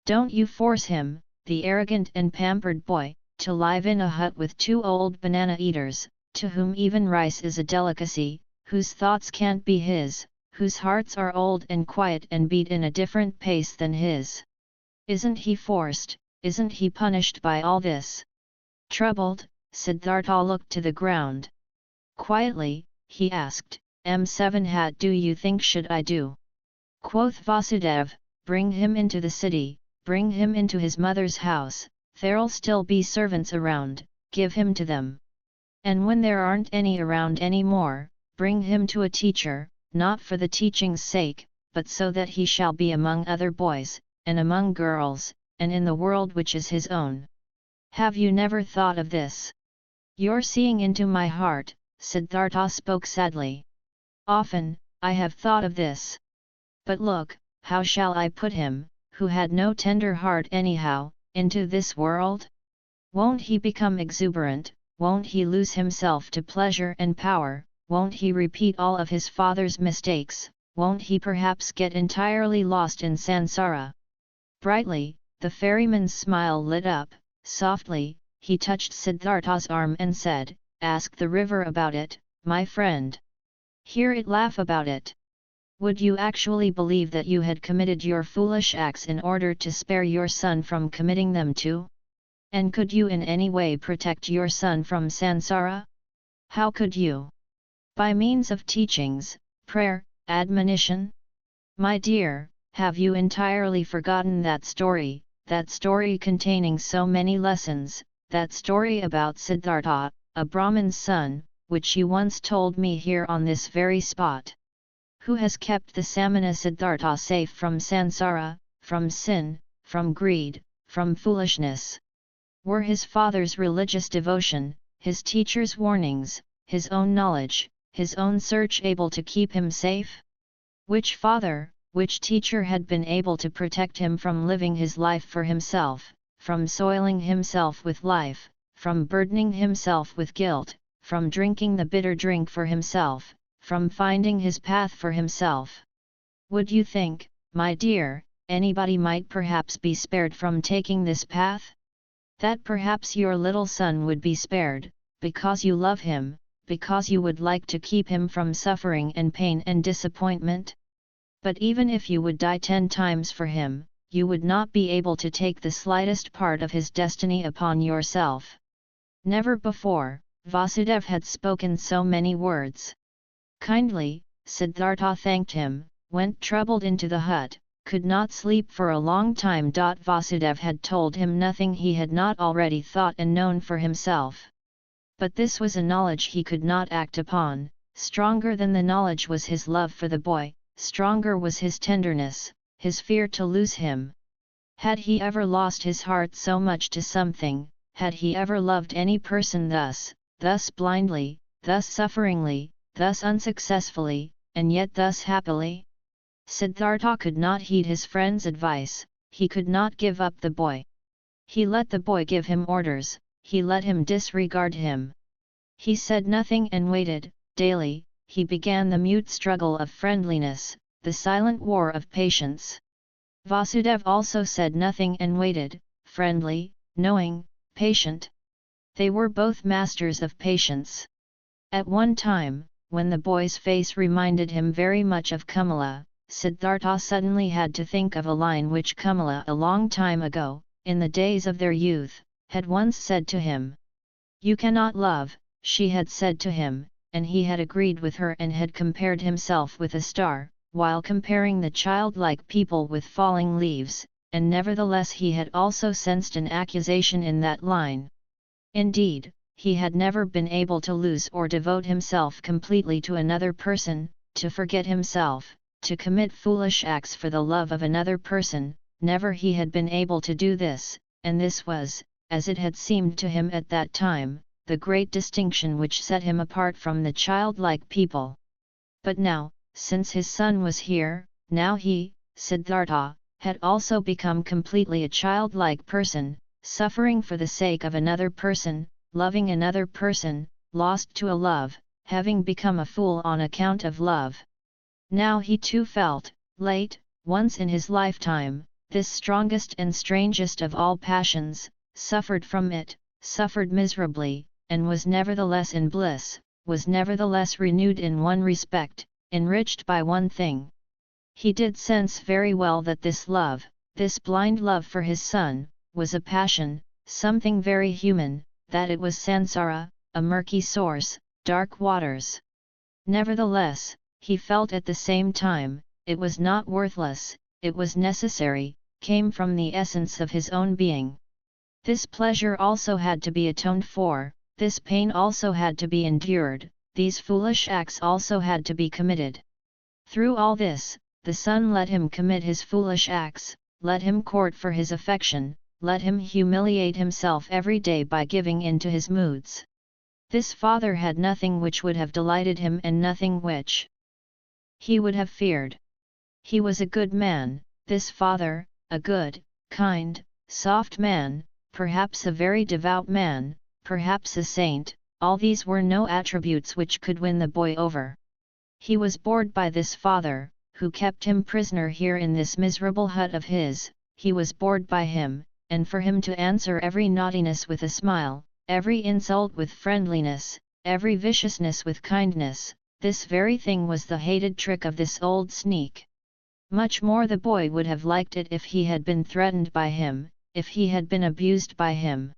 Don't you force him, the arrogant and pampered boy, to live in a hut with 2 old banana eaters, to whom even rice is a delicacy, whose thoughts can't be his, whose hearts are old and quiet and beat in a different pace than his. Isn't he forced, isn't he punished by all this?" Troubled, Siddhartha looked to the ground. Quietly, he asked, "M7 hat do you think should I do?" Quoth Vasudev, "Bring him into the city, bring him into his mother's house, there'll still be servants around, give him to them. And when there aren't any around any more, bring him to a teacher, not for the teaching's sake, but so that he shall be among other boys, and among girls, and in the world which is his own. Have you never thought of this?" "You're seeing into my heart," Siddhartha spoke sadly. "Often, I have thought of this. But look, how shall I put him, who had no tender heart anyhow, into this world? Won't he become exuberant, won't he lose himself to pleasure and power, won't he repeat all of his father's mistakes, won't he perhaps get entirely lost in samsara?" Brightly, the ferryman's smile lit up, softly, he touched Siddhartha's arm and said, "Ask the river about it, my friend. Hear it laugh about it. Would you actually believe that you had committed your foolish acts in order to spare your son from committing them too? And could you in any way protect your son from samsara? How could you? By means of teachings, prayer, admonition? My dear, have you entirely forgotten that story containing so many lessons, that story about Siddhartha, a Brahmin's son, which you once told me here on this very spot? Who has kept the Samana Siddhartha safe from samsara, from sin, from greed, from foolishness? Were his father's religious devotion, his teacher's warnings, his own knowledge, his own search able to keep him safe? Which father, which teacher had been able to protect him from living his life for himself, from soiling himself with life, from burdening himself with guilt, from drinking the bitter drink for himself, from finding his path for himself? Would you think, my dear, anybody might perhaps be spared from taking this path? That perhaps your little son would be spared, because you love him, because you would like to keep him from suffering and pain and disappointment? But even if you would die 10 times for him, you would not be able to take the slightest part of his destiny upon yourself. Never before, Vasudeva had spoken so many words. Kindly, Siddhartha thanked him, went troubled into the hut, could not sleep for a long time. Vasudeva had told him nothing he had not already thought and known for himself. But this was a knowledge he could not act upon. Stronger than the knowledge was his love for the boy, stronger was his tenderness, his fear to lose him. Had he ever lost his heart so much to something, had he ever loved any person thus blindly, thus sufferingly, thus unsuccessfully, and yet thus happily? Siddhartha could not heed his friend's advice, he could not give up the boy. He let the boy give him orders, he let him disregard him. He said nothing and waited. Daily, he began the mute struggle of friendliness, the silent war of patience. Vasudeva also said nothing and waited, friendly, knowing, patient. They were both masters of patience. At one time, when the boy's face reminded him very much of Kamala, Siddhartha suddenly had to think of a line which Kamala a long time ago, in the days of their youth, had once said to him. "You cannot love," she had said to him, and he had agreed with her and had compared himself with a star, while comparing the childlike people with falling leaves, and nevertheless he had also sensed an accusation in that line. Indeed, he had never been able to lose or devote himself completely to another person, to forget himself, to commit foolish acts for the love of another person, never he had been able to do this, and this was, as it had seemed to him at that time, the great distinction which set him apart from the childlike people. But now, since his son was here, now he, Siddhartha, had also become completely a childlike person, suffering for the sake of another person, loving another person, lost to a love, having become a fool on account of love. Now he too felt, late, once in his lifetime, this strongest and strangest of all passions, suffered from it, suffered miserably, and was nevertheless in bliss, was nevertheless renewed in one respect, enriched by one thing. He did sense very well that this love, this blind love for his son, was a passion, something very human, that it was samsara, a murky source, dark waters. Nevertheless, he felt at the same time, it was not worthless, it was necessary, came from the essence of his own being. This pleasure also had to be atoned for, this pain also had to be endured, these foolish acts also had to be committed. Through all this, the son let him commit his foolish acts, let him court for his affection, let him humiliate himself every day by giving in to his moods. This father had nothing which would have delighted him and nothing which he would have feared. He was a good man, this father, a good, kind, soft man, perhaps a very devout man, perhaps a saint. All these were no attributes which could win the boy over. He was bored by this father, who kept him prisoner here in this miserable hut of his. He was bored by him, and for him to answer every naughtiness with a smile, every insult with friendliness, every viciousness with kindness, this very thing was the hated trick of this old sneak. Much more the boy would have liked it if he had been threatened by him, if he had been abused by him.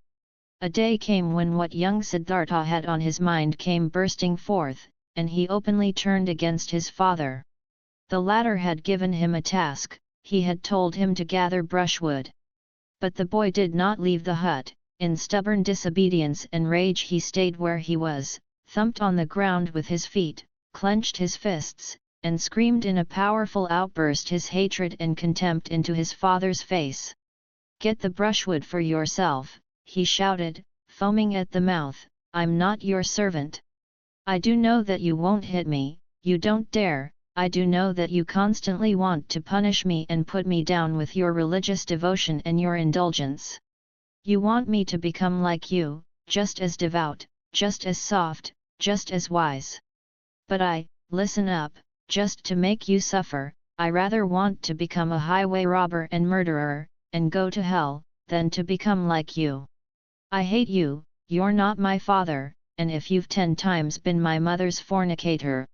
A day came when what young Siddhartha had on his mind came bursting forth, and he openly turned against his father. The latter had given him a task, he had told him to gather brushwood. But the boy did not leave the hut. In stubborn disobedience and rage he stayed where he was, thumped on the ground with his feet, clenched his fists, and screamed in a powerful outburst his hatred and contempt into his father's face. "Get the brushwood for yourself," he shouted, foaming at the mouth, "I'm not your servant. I do know that you won't hit me, you don't dare, I do know that you constantly want to punish me and put me down with your religious devotion and your indulgence. You want me to become like you, just as devout, just as soft, just as wise. But listen up, just to make you suffer, I rather want to become a highway robber and murderer, and go to hell, than to become like you. I hate you, you're not my father, and if you've 10 times been my mother's fornicator."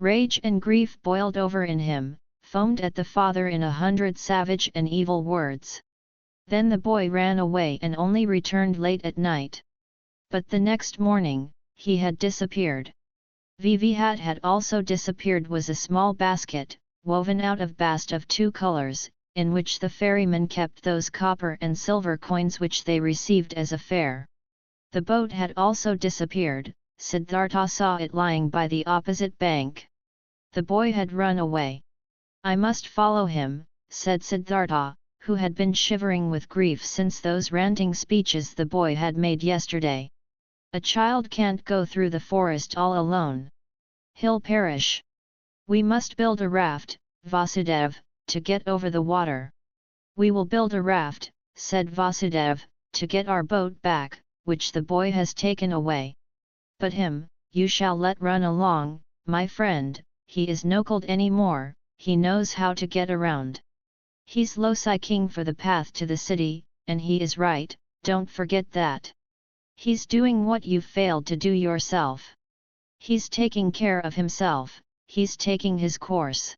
Rage and grief boiled over in him, foamed at the father in 100 savage and evil words. Then the boy ran away and only returned late at night. But the next morning, he had disappeared. What had also disappeared was a small basket, woven out of bast of 2 colors, in which the ferrymen kept those copper and silver coins which they received as a fare. The boat had also disappeared. Siddhartha saw it lying by the opposite bank. The boy had run away. "I must follow him," said Siddhartha, who had been shivering with grief since those ranting speeches the boy had made yesterday. "A child can't go through the forest all alone. He'll perish. We must build a raft, Vasudev, to get over the water." "We will build a raft," said Vasudev, "to get our boat back, which the boy has taken away. But him, you shall let run along, my friend, he is no cold any more, he knows how to get around. He's seeking for the path to the city, and he is right, don't forget that. He's doing what you've failed to do yourself. He's taking care of himself, he's taking his course."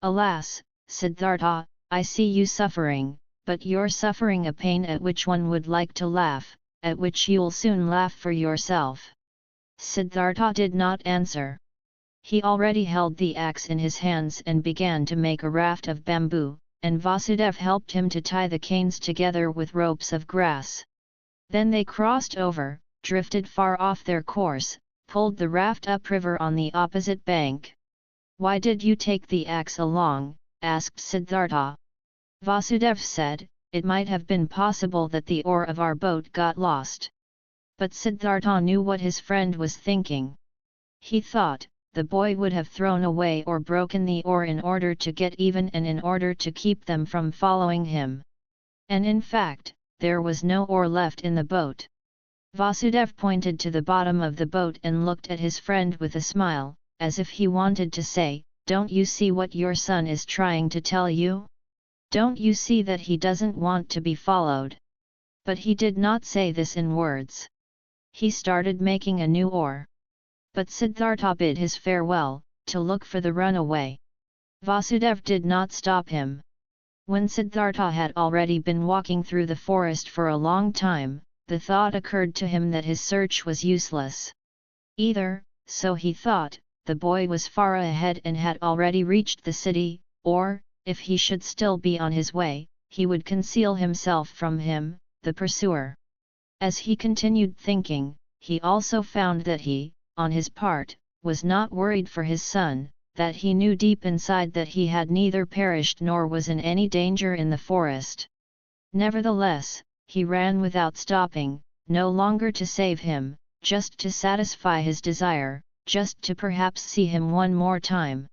"Alas, Siddhartha, I see you suffering, but you're suffering a pain at which one would like to laugh, at which you'll soon laugh for yourself." Siddhartha did not answer. He already held the axe in his hands and began to make a raft of bamboo, and Vasudev helped him to tie the canes together with ropes of grass. Then they crossed over, drifted far off their course, pulled the raft upriver on the opposite bank. "Why did you take the axe along?" asked Siddhartha. Vasudev said, "It might have been possible that the oar of our boat got lost." But Siddhartha knew what his friend was thinking. He thought, the boy would have thrown away or broken the oar in order to get even and in order to keep them from following him. And in fact, there was no oar left in the boat. Vasudev pointed to the bottom of the boat and looked at his friend with a smile, as if he wanted to say, "Don't you see what your son is trying to tell you? Don't you see that he doesn't want to be followed?" But he did not say this in words. He started making a new oar. But Siddhartha bid his farewell, to look for the runaway. Vasudev did not stop him. When Siddhartha had already been walking through the forest for a long time, the thought occurred to him that his search was useless. Either, so he thought, the boy was far ahead and had already reached the city, or, if he should still be on his way, he would conceal himself from him, the pursuer. As he continued thinking, he also found that he, on his part, was not worried for his son, that he knew deep inside that he had neither perished nor was in any danger in the forest. Nevertheless, he ran without stopping, no longer to save him, just to satisfy his desire, just to perhaps see him one more time.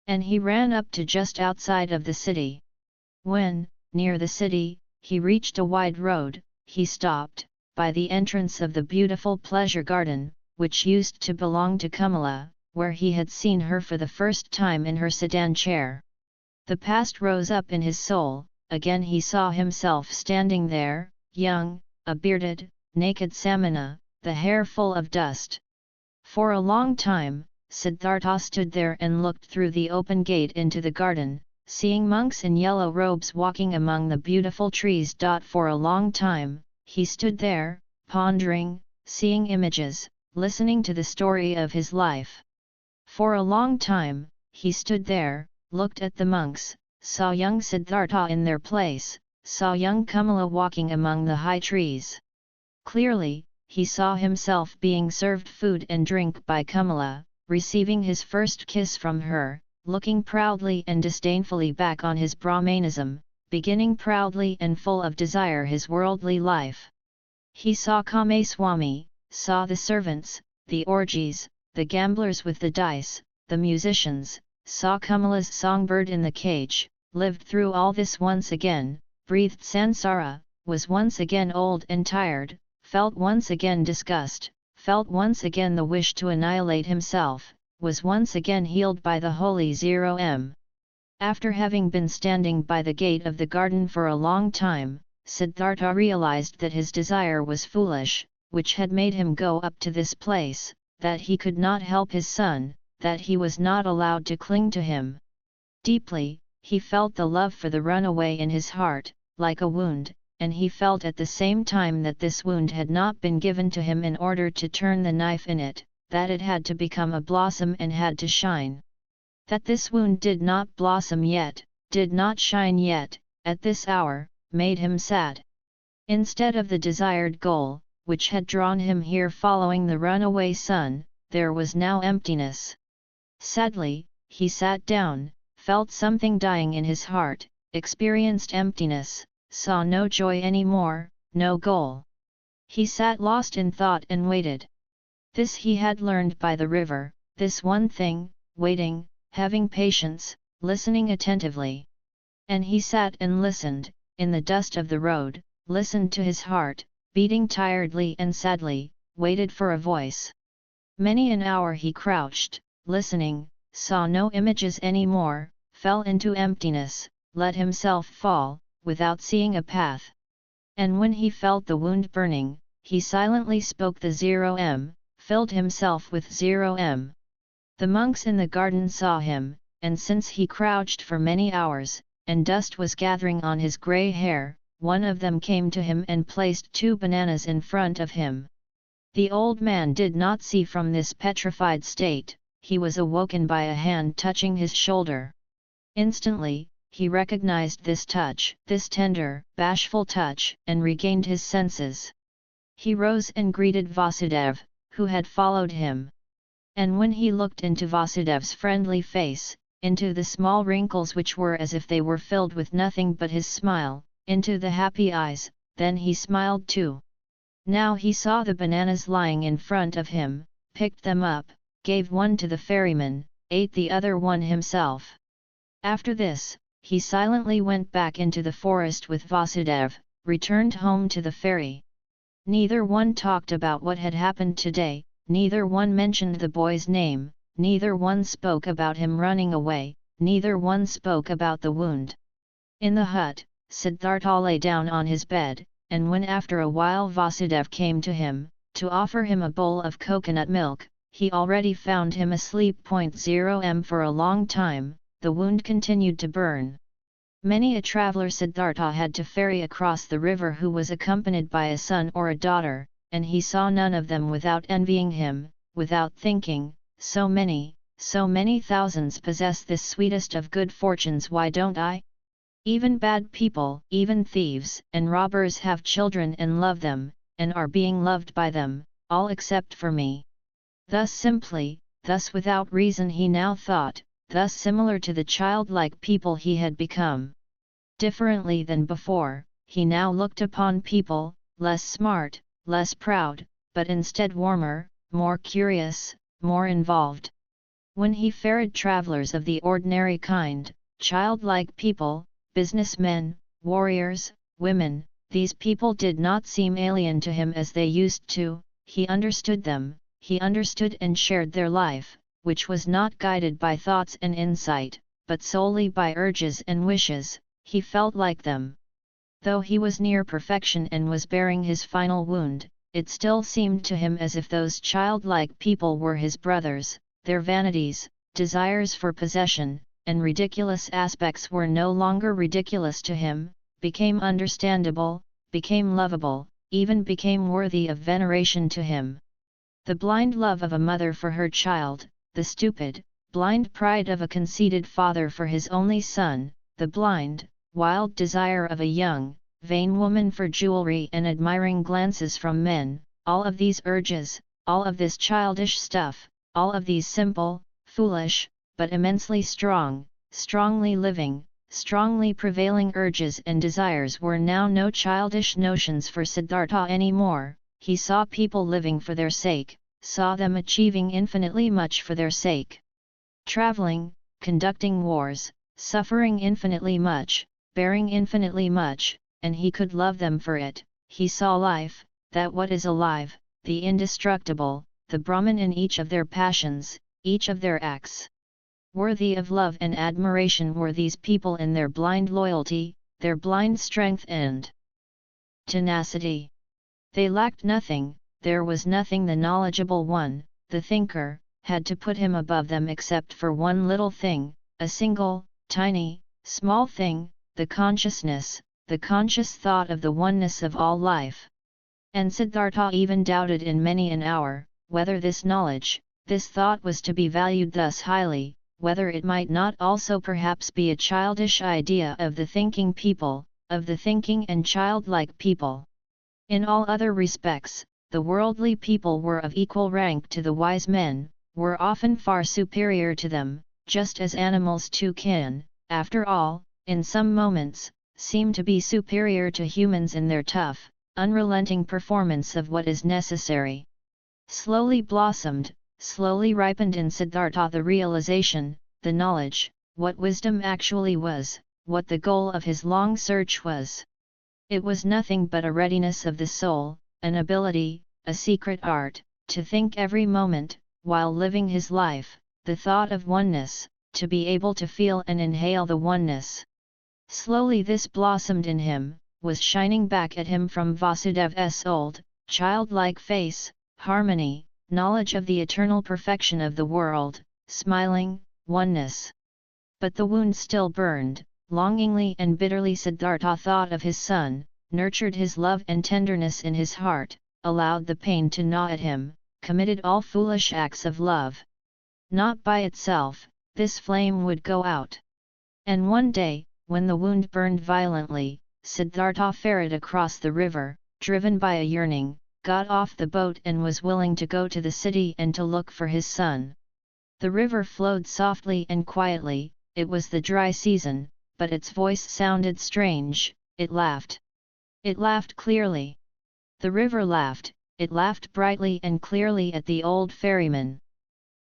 And he ran up to just outside of the city. When, near the city, he reached a wide road, he stopped, by the entrance of the beautiful pleasure garden, which used to belong to Kamala, where he had seen her for the first time in her sedan chair. The past rose up in his soul, again he saw himself standing there, young, a bearded, naked Samana, the hair full of dust. For a long time, Siddhartha stood there and looked through the open gate into the garden, seeing monks in yellow robes walking among the beautiful trees. For a long time, he stood there, pondering, seeing images, listening to the story of his life. For a long time, he stood there, looked at the monks, saw young Siddhartha in their place, saw young Kamala walking among the high trees. Clearly, he saw himself being served food and drink by Kamala, receiving his first kiss from her, looking proudly and disdainfully back on his Brahmanism, beginning proudly and full of desire his worldly life. He saw Kamaswami, saw the servants, the orgies, the gamblers with the dice, the musicians, saw Kamala's songbird in the cage, lived through all this once again, breathed sansara, was once again old and tired, felt once again disgust, felt once again the wish to annihilate himself, was once again healed by the holy 0M. After having been standing by the gate of the garden for a long time, Siddhartha realized that his desire was foolish, which had made him go up to this place, that he could not help his son, that he was not allowed to cling to him. Deeply, he felt the love for the runaway in his heart, like a wound, and he felt at the same time that this wound had not been given to him in order to turn the knife in it, that it had to become a blossom and had to shine. That this wound did not blossom yet, did not shine yet, at this hour, made him sad. Instead of the desired goal, which had drawn him here following the runaway son, there was now emptiness. Sadly, he sat down, felt something dying in his heart, experienced emptiness, saw no joy anymore, no goal. He sat lost in thought and waited. This he had learned by the river, this one thing, waiting, having patience, listening attentively. And he sat and listened, in the dust of the road, listened to his heart, beating tiredly and sadly, waited for a voice. Many an hour he crouched, listening, saw no images any more, fell into emptiness, let himself fall, without seeing a path. And when he felt the wound burning, he silently spoke the 0M, filled himself with 0M. The monks in the garden saw him, and since he crouched for many hours, and dust was gathering on his grey hair, one of them came to him and placed 2 bananas in front of him. The old man did not see from this petrified state, he was awoken by a hand touching his shoulder. Instantly, he recognized this touch, this tender, bashful touch, and regained his senses. He rose and greeted Vasudev, who had followed him. And when he looked into Vasudev's friendly face, into the small wrinkles which were as if they were filled with nothing but his smile, into the happy eyes, then he smiled too. Now he saw the bananas lying in front of him, picked them up, gave one to the ferryman, ate the other one himself. After this, he silently went back into the forest with Vasudev, returned home to the ferry. Neither one talked about what had happened today, neither one mentioned the boy's name, neither one spoke about him running away, neither one spoke about the wound. In the hut, Siddhartha lay down on his bed, and when after a while Vasudev came to him, to offer him a bowl of coconut milk, he already found him asleep. 0M for a long time, the wound continued to burn. Many a traveller Siddhartha had to ferry across the river who was accompanied by a son or a daughter, and he saw none of them without envying him, without thinking, so many thousands possess this sweetest of good fortunes, why don't I? Even bad people, even thieves and robbers have children and love them, and are being loved by them, all except for me. Thus simply, thus without reason he now thought, thus similar to the childlike people he had become. Differently than before, he now looked upon people, less smart, less proud, but instead warmer, more curious, more involved. When he ferried travelers of the ordinary kind, childlike people, businessmen, warriors, women, these people did not seem alien to him as they used to, he understood them, he understood and shared their life, which was not guided by thoughts and insight, but solely by urges and wishes. He felt like them. Though he was near perfection and was bearing his final wound, it still seemed to him as if those childlike people were his brothers. Their vanities, desires for possession, and ridiculous aspects were no longer ridiculous to him, became understandable, became lovable, even became worthy of veneration to him. The blind love of a mother for her child, the stupid, blind pride of a conceited father for his only son, the blind, wild desire of a young, vain woman for jewelry and admiring glances from men, all of these urges, all of this childish stuff, all of these simple, foolish, but immensely strong, strongly living, strongly prevailing urges and desires were now no childish notions for Siddhartha anymore. He saw people living for their sake, saw them achieving infinitely much for their sake. Traveling, conducting wars, suffering infinitely much, bearing infinitely much, and he could love them for it. He saw life, that what is alive, the indestructible, the Brahman in each of their passions, each of their acts. Worthy of love and admiration were these people in their blind loyalty, their blind strength and tenacity. They lacked nothing, there was nothing the knowledgeable one, the thinker, had to put him above them except for one little thing, a single, tiny, small thing, the consciousness, the conscious thought of the oneness of all life. And Siddhartha even doubted in many an hour, whether this knowledge, this thought was to be valued thus highly, whether it might not also perhaps be a childish idea of the thinking people, of the thinking and childlike people. In all other respects, the worldly people were of equal rank to the wise men, were often far superior to them, just as animals too can, after all, in some moments, seem to be superior to humans in their tough, unrelenting performance of what is necessary. Slowly blossomed, slowly ripened in Siddhartha the realization, the knowledge, what wisdom actually was, what the goal of his long search was. It was nothing but a readiness of the soul, an ability, a secret art, to think every moment, while living his life, the thought of oneness, to be able to feel and inhale the oneness. Slowly this blossomed in him, was shining back at him from Vasudev's old, childlike face, harmony, knowledge of the eternal perfection of the world, smiling, oneness. But the wound still burned, longingly and bitterly. Siddhartha thought of his son, nurtured his love and tenderness in his heart, allowed the pain to gnaw at him, committed all foolish acts of love. Not by itself, this flame would go out. And one day, when the wound burned violently, Siddhartha ferried across the river, driven by a yearning, got off the boat and was willing to go to the city and to look for his son. The river flowed softly and quietly, it was the dry season, but its voice sounded strange, it laughed. It laughed clearly. The river laughed, it laughed brightly and clearly at the old ferryman.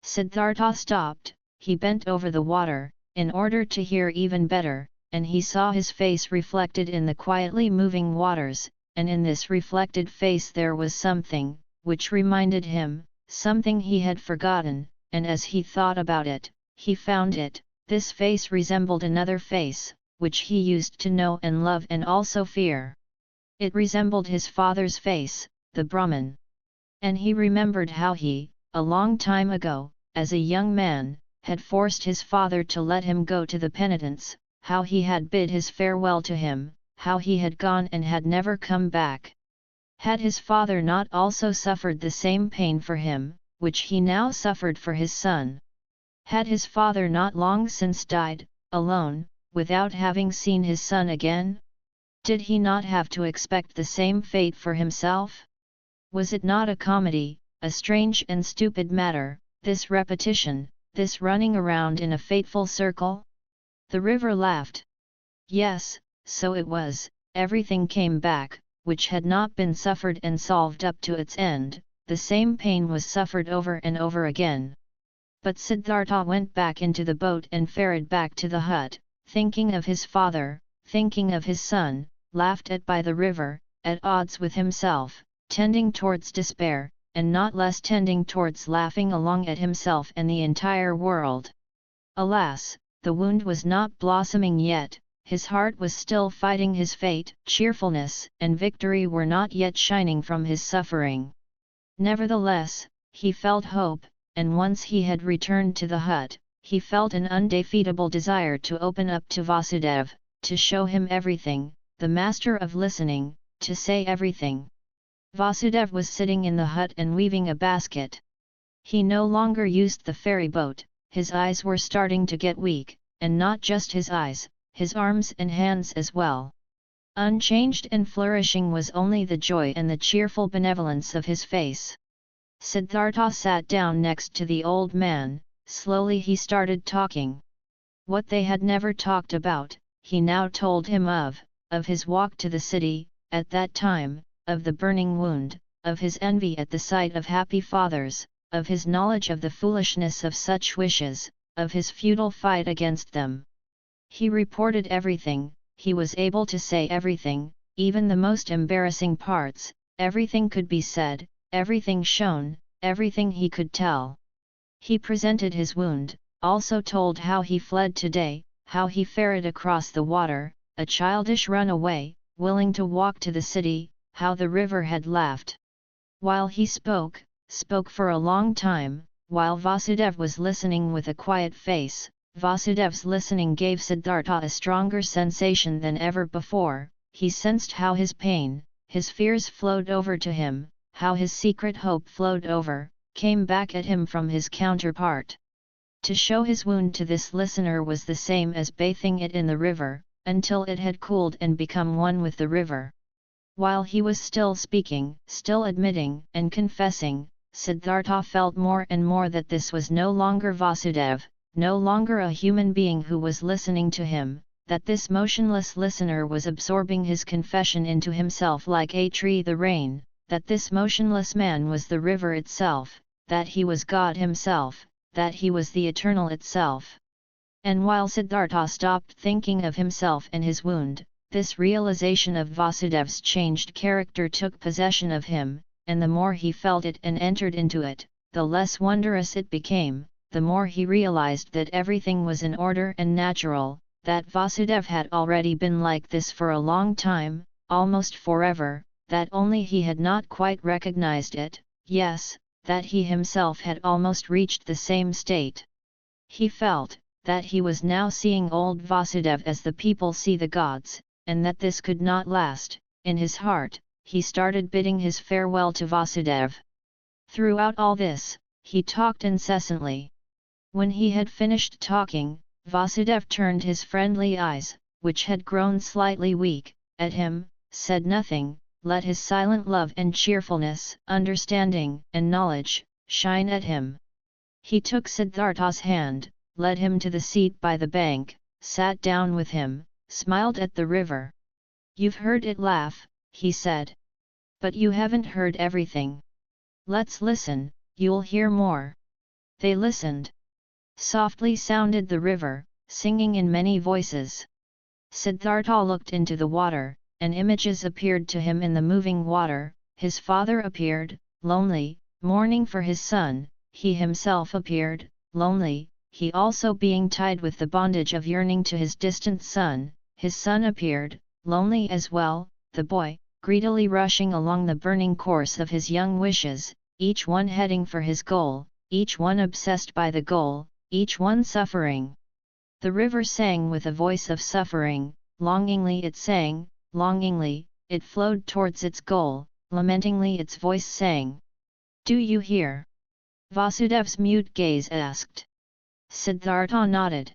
Siddhartha stopped, he bent over the water, in order to hear even better, and he saw his face reflected in the quietly moving waters, and in this reflected face there was something, which reminded him, something he had forgotten, and as he thought about it, he found it, this face resembled another face, which he used to know and love and also fear. It resembled his father's face, the Brahman. And he remembered how he, a long time ago, as a young man, had forced his father to let him go to the penitence, how he had bid his farewell to him, how he had gone and had never come back. Had his father not also suffered the same pain for him, which he now suffered for his son? Had his father not long since died, alone, without having seen his son again? Did he not have to expect the same fate for himself? Was it not a comedy, a strange and stupid matter, this repetition, this running around in a fateful circle? The river laughed. Yes, so it was, everything came back, which had not been suffered and solved up to its end, the same pain was suffered over and over again. But Siddhartha went back into the boat and ferried back to the hut, thinking of his father, thinking of his son, laughed at by the river, at odds with himself, tending towards despair, and not less tending towards laughing along at himself and the entire world. Alas, the wound was not blossoming yet, his heart was still fighting his fate, cheerfulness and victory were not yet shining from his suffering. Nevertheless, he felt hope, and once he had returned to the hut, he felt an undefeatable desire to open up to Vasudev, to show him everything, the master of listening, to say everything. Vasudev was sitting in the hut and weaving a basket. He no longer used the ferry boat, his eyes were starting to get weak, and not just his eyes, his arms and hands as well. Unchanged and flourishing was only the joy and the cheerful benevolence of his face. Siddhartha sat down next to the old man, slowly he started talking. What they had never talked about, he now told him of his walk to the city, at that time, of the burning wound, of his envy at the sight of happy fathers, of his knowledge of the foolishness of such wishes, of his futile fight against them. He reported everything, he was able to say everything, even the most embarrassing parts, everything could be said, everything shown, everything he could tell. He presented his wound, also told how he fled today, how he ferried across the water, a childish runaway, willing to walk to the city, how the river had laughed. While he spoke for a long time, while Vasudev was listening with a quiet face. Vasudev's listening gave Siddhartha a stronger sensation than ever before. He sensed how his pain, his fears flowed over to him, how his secret hope flowed over, came back at him from his counterpart. To show his wound to this listener was the same as bathing it in the river, until it had cooled and become one with the river. While he was still speaking, still admitting and confessing, Siddhartha felt more and more that this was no longer Vasudev, no longer a human being who was listening to him, that this motionless listener was absorbing his confession into himself like a tree the rain, that this motionless man was the river itself, that he was God himself, that he was the eternal itself. And while Siddhartha stopped thinking of himself and his wound, this realization of Vasudev's changed character took possession of him, and the more he felt it and entered into it, the less wondrous it became, the more he realized that everything was in order and natural, that Vasudev had already been like this for a long time, almost forever, that only he had not quite recognized it, yes, that he himself had almost reached the same state. He felt that he was now seeing old Vasudev as the people see the gods, and that this could not last. In his heart, he started bidding his farewell to Vasudev. Throughout all this, he talked incessantly. When he had finished talking, Vasudev turned his friendly eyes, which had grown slightly weak, at him, said nothing, let his silent love and cheerfulness, understanding and knowledge, shine at him. He took Siddhartha's hand, led him to the seat by the bank, sat down with him, smiled at the river. "You've heard it laugh," he said. "But you haven't heard everything. Let's listen, you'll hear more." They listened. Softly sounded the river, singing in many voices. Siddhartha looked into the water, and images appeared to him in the moving water. His father appeared, lonely, mourning for his son. He himself appeared, lonely, he also being tied with the bondage of yearning to his distant son. His son appeared, lonely as well, the boy, greedily rushing along the burning course of his young wishes, each one heading for his goal, each one obsessed by the goal, each one suffering. The river sang with a voice of suffering, longingly it sang, longingly, it flowed towards its goal, lamentingly its voice sang. "Do you hear?" Vasudev's mute gaze asked. Siddhartha nodded.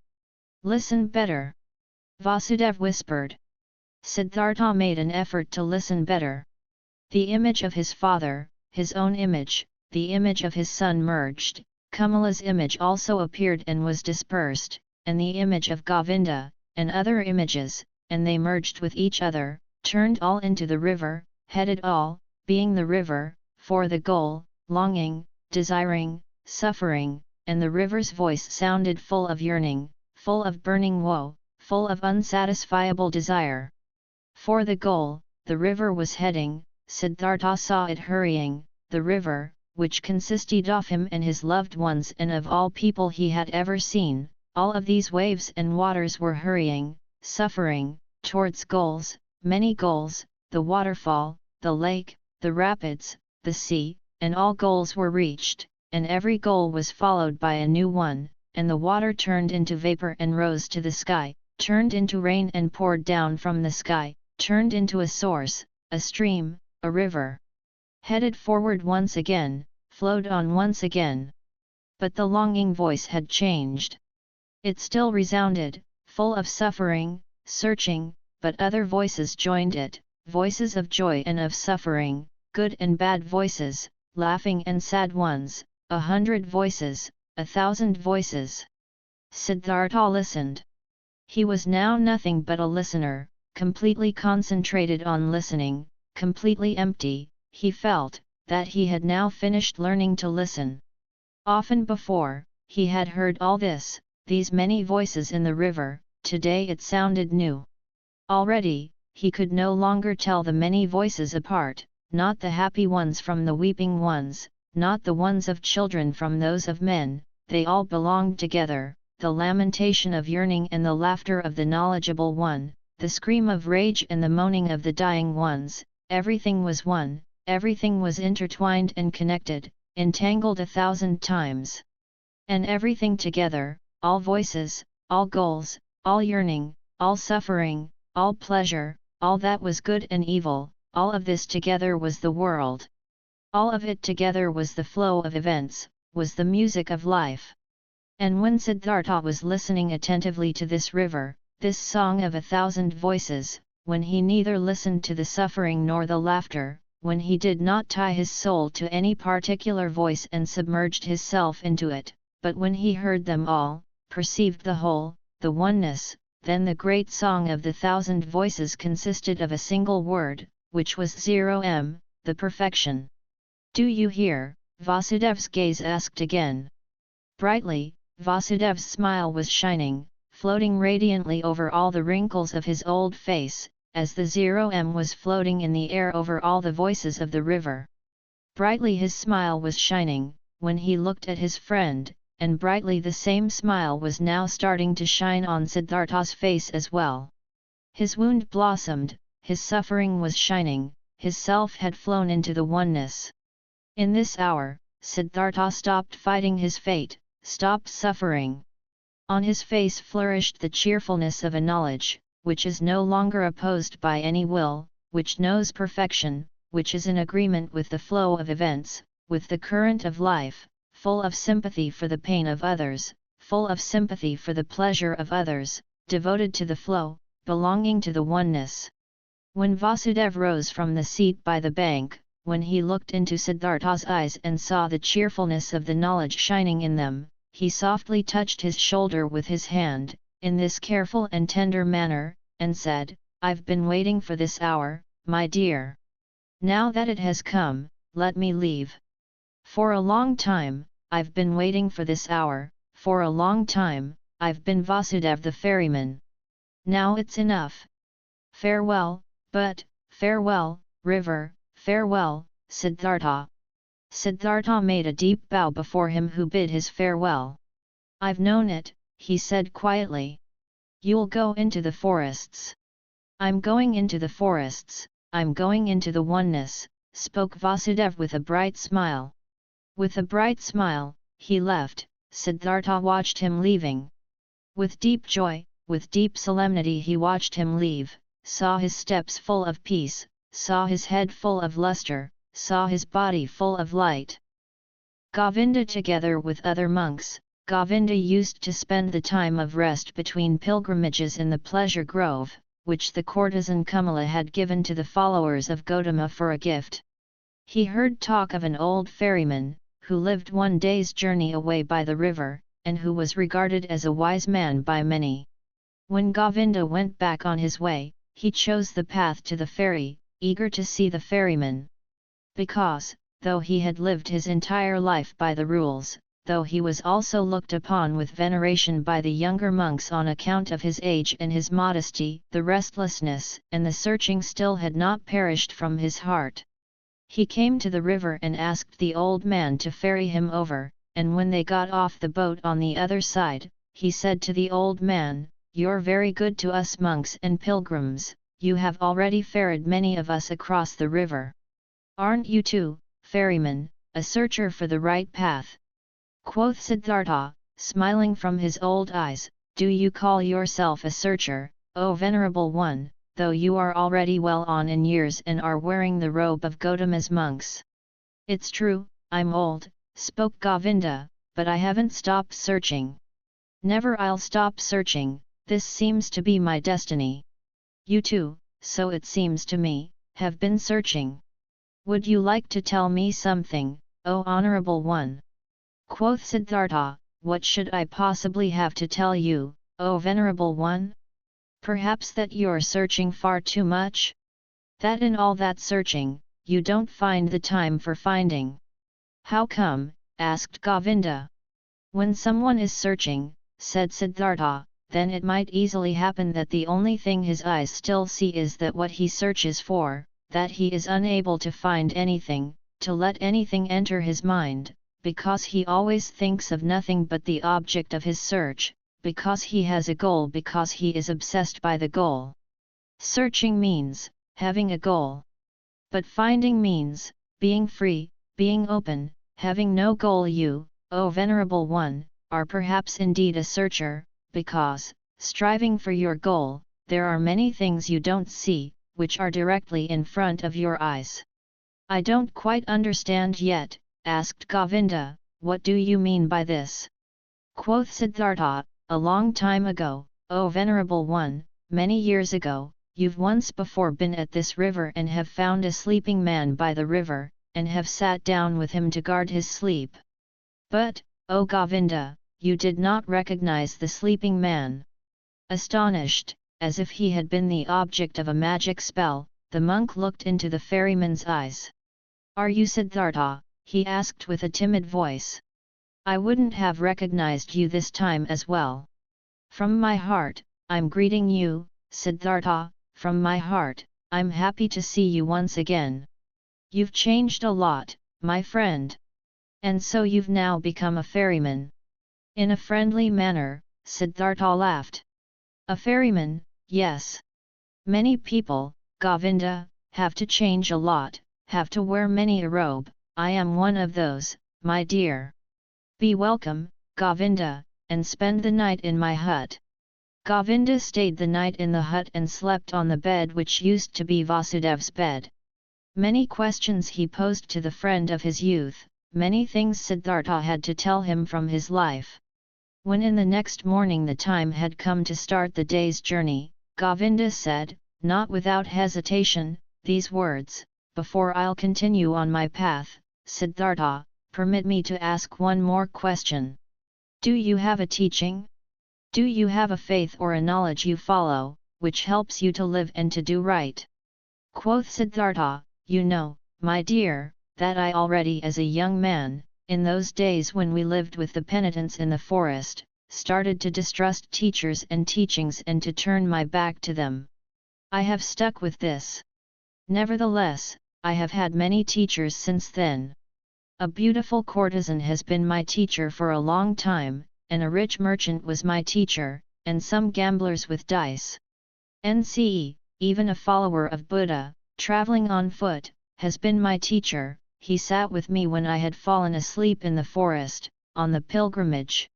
"Listen better," Vasudev whispered. Siddhartha made an effort to listen better. The image of his father, his own image, the image of his son merged. Kamala's image also appeared and was dispersed, and the image of Govinda, and other images, and they merged with each other, turned all into the river, headed all, being the river, for the goal, longing, desiring, suffering, and the river's voice sounded full of yearning, full of burning woe, full of unsatisfiable desire. For the goal, the river was heading. Siddhartha saw it hurrying, the river, which consisted of him and his loved ones and of all people he had ever seen. All of these waves and waters were hurrying, suffering, towards goals, many goals, the waterfall, the lake, the rapids, the sea, and all goals were reached, and every goal was followed by a new one, and the water turned into vapor and rose to the sky, turned into rain and poured down from the sky, turned into a source, a stream, a river. Headed forward once again, flowed on once again. But the longing voice had changed. It still resounded, full of suffering, searching, but other voices joined it, voices of joy and of suffering, good and bad voices, laughing and sad ones, 100 voices, 1,000 voices. Siddhartha listened. He was now nothing but a listener, completely concentrated on listening, completely empty. He felt that he had now finished learning to listen. Often before, he had heard all this, these many voices in the river. Today it sounded new. Already, he could no longer tell the many voices apart, not the happy ones from the weeping ones, not the ones of children from those of men, they all belonged together, the lamentation of yearning and the laughter of the knowledgeable one, the scream of rage and the moaning of the dying ones, everything was one, everything was intertwined and connected, entangled 1,000 times. And everything together, all voices, all goals, all yearning, all suffering, all pleasure, all that was good and evil, all of this together was the world. All of it together was the flow of events, was the music of life. And when Siddhartha was listening attentively to this river, this song of 1,000 voices, when he neither listened to the suffering nor the laughter, when he did not tie his soul to any particular voice and submerged his self into it, but when he heard them all, perceived the whole, the oneness, then the great song of the 1,000 voices consisted of a single word, which was 0M, the perfection. Do you hear? Vasudev's gaze asked again. Brightly, Vasudev's smile was shining, floating radiantly over all the wrinkles of his old face, as the 0M was floating in the air over all the voices of the river. Brightly his smile was shining, when he looked at his friend, and brightly the same smile was now starting to shine on Siddhartha's face as well. His wound blossomed, his suffering was shining, his self had flown into the oneness. In this hour, Siddhartha stopped fighting his fate, stopped suffering. On his face flourished the cheerfulness of a knowledge, which is no longer opposed by any will, which knows perfection, which is in agreement with the flow of events, with the current of life, full of sympathy for the pain of others, full of sympathy for the pleasure of others, devoted to the flow, belonging to the oneness. When Vasudev rose from the seat by the bank, when he looked into Siddhartha's eyes and saw the cheerfulness of the knowledge shining in them, he softly touched his shoulder with his hand, in this careful and tender manner, and said, "I've been waiting for this hour, my dear. Now that it has come, let me leave. For a long time, I've been waiting for this hour, for a long time, I've been Vasudev the ferryman. Now it's enough. Farewell, but, farewell, river, farewell, Siddhartha." Siddhartha made a deep bow before him who bid his farewell. "I've known it," he said quietly. "You'll go into the forests." "I'm going into the forests, I'm going into the oneness," spoke Vasudev with a bright smile. With a bright smile, he left. Siddhartha watched him leaving. With deep joy, with deep solemnity he watched him leave, saw his steps full of peace, saw his head full of luster, saw his body full of light. Govinda together with other monks, Govinda used to spend the time of rest between pilgrimages in the pleasure grove, which the courtesan Kamala had given to the followers of Gautama for a gift. He heard talk of an old ferryman, who lived one day's journey away by the river, and who was regarded as a wise man by many. When Govinda went back on his way, he chose the path to the ferry, eager to see the ferryman. Because, though he had lived his entire life by the rules, though he was also looked upon with veneration by the younger monks on account of his age and his modesty, the restlessness and the searching still had not perished from his heart. He came to the river and asked the old man to ferry him over, and when they got off the boat on the other side, he said to the old man, "You're very good to us monks and pilgrims, you have already ferried many of us across the river. Aren't you too, ferryman, a searcher for the right path?" Quoth Siddhartha, smiling from his old eyes, "Do you call yourself a searcher, O venerable one, though you are already well on in years and are wearing the robe of Gautama's monks?" "It's true, I'm old," spoke Govinda, "but I haven't stopped searching. Never I'll stop searching, this seems to be my destiny. You too, so it seems to me, have been searching. Would you like to tell me something, O honorable one?" Quoth Siddhartha, "What should I possibly have to tell you, O venerable one? Perhaps that you're searching far too much? That in all that searching, you don't find the time for finding." "How come?" asked Govinda. "When someone is searching," said Siddhartha, "then it might easily happen that the only thing his eyes still see is that what he searches for, that he is unable to find anything, to let anything enter his mind, because he always thinks of nothing but the object of his search, because he has a goal, because he is obsessed by the goal. Searching means having a goal. But finding means, being free, being open, having no goal, you, O Venerable One, are perhaps indeed a searcher, because, striving for your goal, there are many things you don't see, which are directly in front of your eyes. I don't quite understand yet, asked Govinda, what do you mean by this? Quoth Siddhartha, a long time ago, O Venerable One, many years ago, you've once before been at this river and have found a sleeping man by the river, and have sat down with him to guard his sleep. But, O Govinda, you did not recognize the sleeping man. Astonished, as if he had been the object of a magic spell, the monk looked into the ferryman's eyes. Are you Siddhartha? He asked with a timid voice. I wouldn't have recognized you this time as well. From my heart, I'm greeting you, Siddhartha, from my heart, I'm happy to see you once again. You've changed a lot, my friend. And so you've now become a ferryman. In a friendly manner, Siddhartha laughed. A ferryman, yes. Many people, Govinda, have to change a lot, have to wear many a robe. I am one of those, my dear. Be welcome, Govinda, and spend the night in my hut. Govinda stayed the night in the hut and slept on the bed which used to be Vasudev's bed. Many questions he posed to the friend of his youth, many things Siddhartha had to tell him from his life. When in the next morning the time had come to start the day's journey, Govinda said, not without hesitation, these words, before I'll continue on my path, Siddhartha, permit me to ask one more question. Do you have a teaching? Do you have a faith or a knowledge you follow, which helps you to live and to do right? Quoth Siddhartha, you know, my dear, that I already as a young man, in those days when we lived with the penitents in the forest, started to distrust teachers and teachings and to turn my back to them. I have stuck with this. Nevertheless, I have had many teachers since then. A beautiful courtesan has been my teacher for a long time, and a rich merchant was my teacher, and some gamblers with dice. Nce, even a follower of Buddha, traveling on foot, has been my teacher. He sat with me when I had fallen asleep in the forest, on the pilgrimage.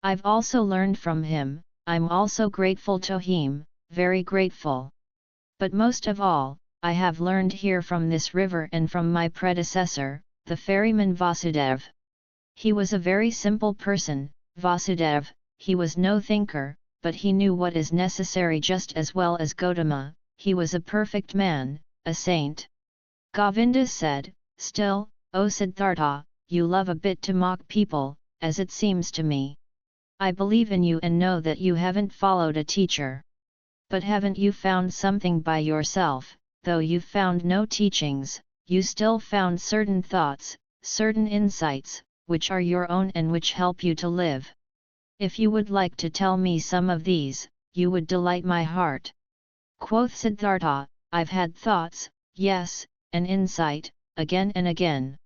I've also learned from him, I'm also grateful to him, very grateful. But most of all, I have learned here from this river and from my predecessor, the ferryman Vasudev. He was a very simple person, Vasudev, he was no thinker, but he knew what is necessary just as well as Gautama. He was a perfect man, a saint. Govinda said, still, O Siddhartha, you love a bit to mock people, as it seems to me. I believe in you and know that you haven't followed a teacher. But haven't you found something by yourself? Though you found no teachings, you still found certain thoughts, certain insights, which are your own and which help you to live. If you would like to tell me some of these, you would delight my heart. Quoth Siddhartha, I've had thoughts, yes, an insight, again and again.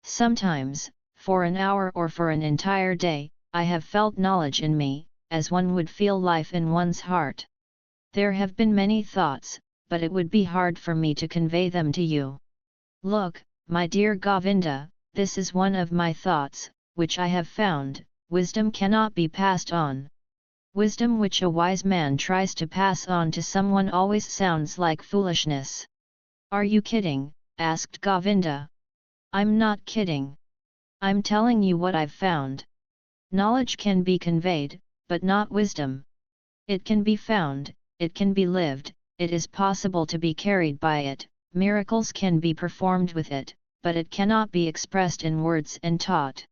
Sometimes, for an hour or for an entire day, I have felt knowledge in me, as one would feel life in one's heart. There have been many thoughts, but it would be hard for me to convey them to you. Look, my dear Govinda, this is one of my thoughts, which I have found, wisdom cannot be passed on. Wisdom which a wise man tries to pass on to someone always sounds like foolishness. Are you kidding? Asked Govinda. I'm not kidding. I'm telling you what I've found. Knowledge can be conveyed, but not wisdom. It can be found, it can be lived, it is possible to be carried by it, miracles can be performed with it, but it cannot be expressed in words and taught.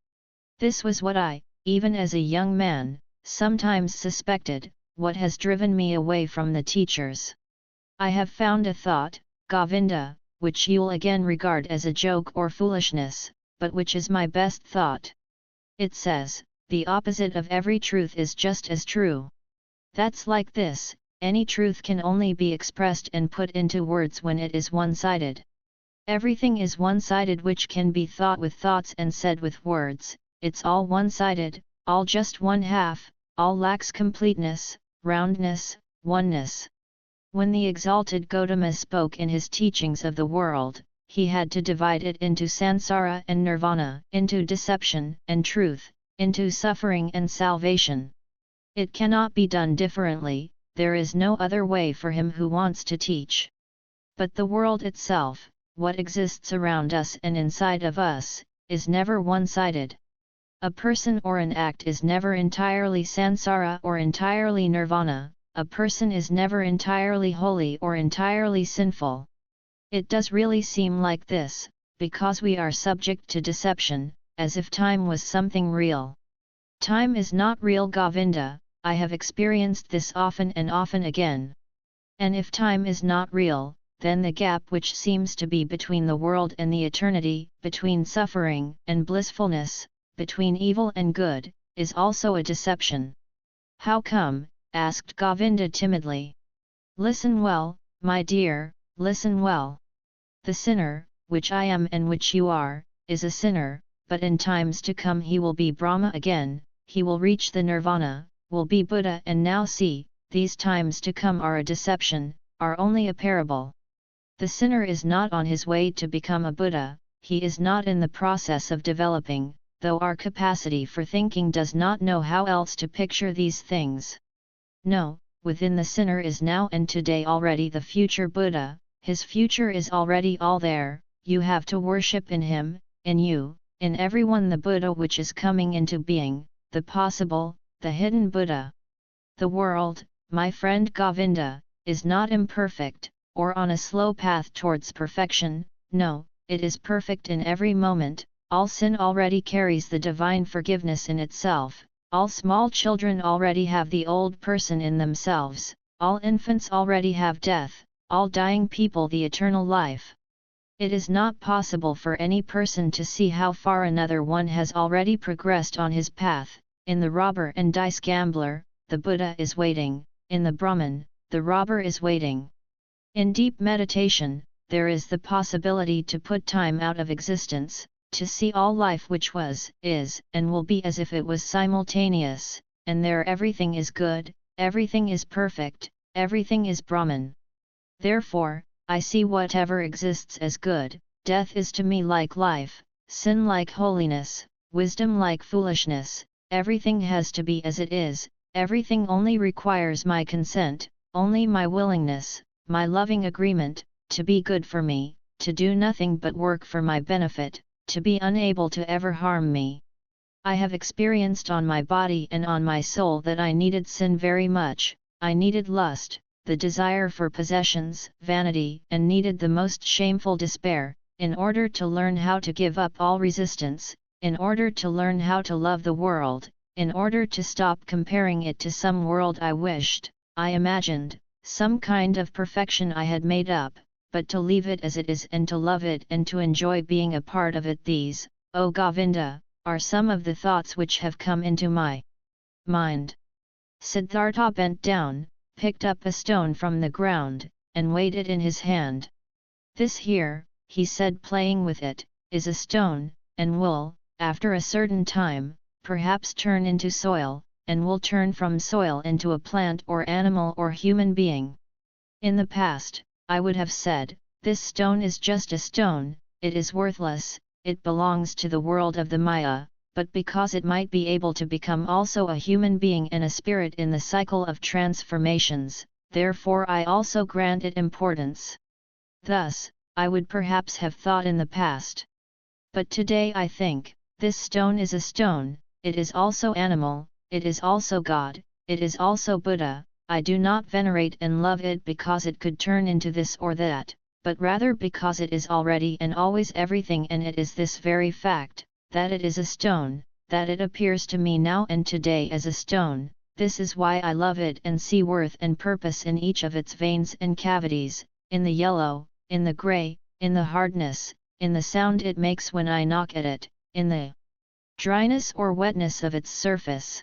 This was what I, even as a young man, sometimes suspected, what has driven me away from the teachers. I have found a thought, Govinda, which you'll again regard as a joke or foolishness, but which is my best thought. It says, the opposite of every truth is just as true. That's like this. Any truth can only be expressed and put into words when it is one-sided. Everything is one-sided which can be thought with thoughts and said with words, it's all one-sided, all just one half, all lacks completeness, roundness, oneness. When the exalted Gautama spoke in his teachings of the world, he had to divide it into samsara and nirvana, into deception and truth, into suffering and salvation. It cannot be done differently, there is no other way for him who wants to teach. But the world itself, what exists around us and inside of us, is never one-sided. A person or an act is never entirely samsara or entirely nirvana, a person is never entirely holy or entirely sinful. It does really seem like this, because we are subject to deception, as if time was something real. Time is not real, Govinda, I have experienced this often and often again. And if time is not real, then the gap which seems to be between the world and the eternity, between suffering and blissfulness, between evil and good, is also a deception. How come? Asked Govinda timidly. Listen well, my dear, listen well. The sinner, which I am and which you are, is a sinner, but in times to come he will be Brahma again, he will reach the nirvana, will be Buddha, and now see, these times to come are a deception, are only a parable. The sinner is not on his way to become a Buddha, he is not in the process of developing, though our capacity for thinking does not know how else to picture these things. No, within the sinner is now and today already the future Buddha, his future is already all there, you have to worship in him, in you, in everyone the Buddha which is coming into being, the possible, the hidden Buddha. The world, my friend Govinda, is not imperfect, or on a slow path towards perfection, no, it is perfect in every moment, all sin already carries the divine forgiveness in itself. All small children already have the old person in themselves, all infants already have death, all dying people the eternal life. It is not possible for any person to see how far another one has already progressed on his path. In the robber and dice gambler, the Buddha is waiting, in the Brahman, the robber is waiting. In deep meditation, there is the possibility to put time out of existence, to see all life which was, is, and will be as if it was simultaneous, and there everything is good, everything is perfect, everything is Brahman. Therefore, I see whatever exists as good, death is to me like life, sin like holiness, wisdom like foolishness, everything has to be as it is, everything only requires my consent, only my willingness, my loving agreement, to be good for me, to do nothing but work for my benefit, to be unable to ever harm me. I have experienced on my body and on my soul that I needed sin very much, I needed lust, the desire for possessions, vanity, and needed the most shameful despair, in order to learn how to give up all resistance, in order to learn how to love the world, in order to stop comparing it to some world I wished, I imagined, some kind of perfection I had made up, but to leave it as it is and to love it and to enjoy being a part of it. These, O Govinda, are some of the thoughts which have come into my mind. Siddhartha bent down, picked up a stone from the ground, and weighed it in his hand. This here, he said playing with it, is a stone, and will, after a certain time, perhaps turn into soil, and will turn from soil into a plant or animal or human being. In the past, I would have said, this stone is just a stone, it is worthless, it belongs to the world of the Maya, but because it might be able to become also a human being and a spirit in the cycle of transformations, therefore I also grant it importance. Thus, I would perhaps have thought in the past. But today I think, this stone is a stone, it is also animal, it is also God, it is also Buddha. I do not venerate and love it because it could turn into this or that, but rather because it is already and always everything, and it is this very fact, that it is a stone, that it appears to me now and today as a stone. This is why I love it and see worth and purpose in each of its veins and cavities, in the yellow, in the grey, in the hardness, in the sound it makes when I knock at it, in the dryness or wetness of its surface.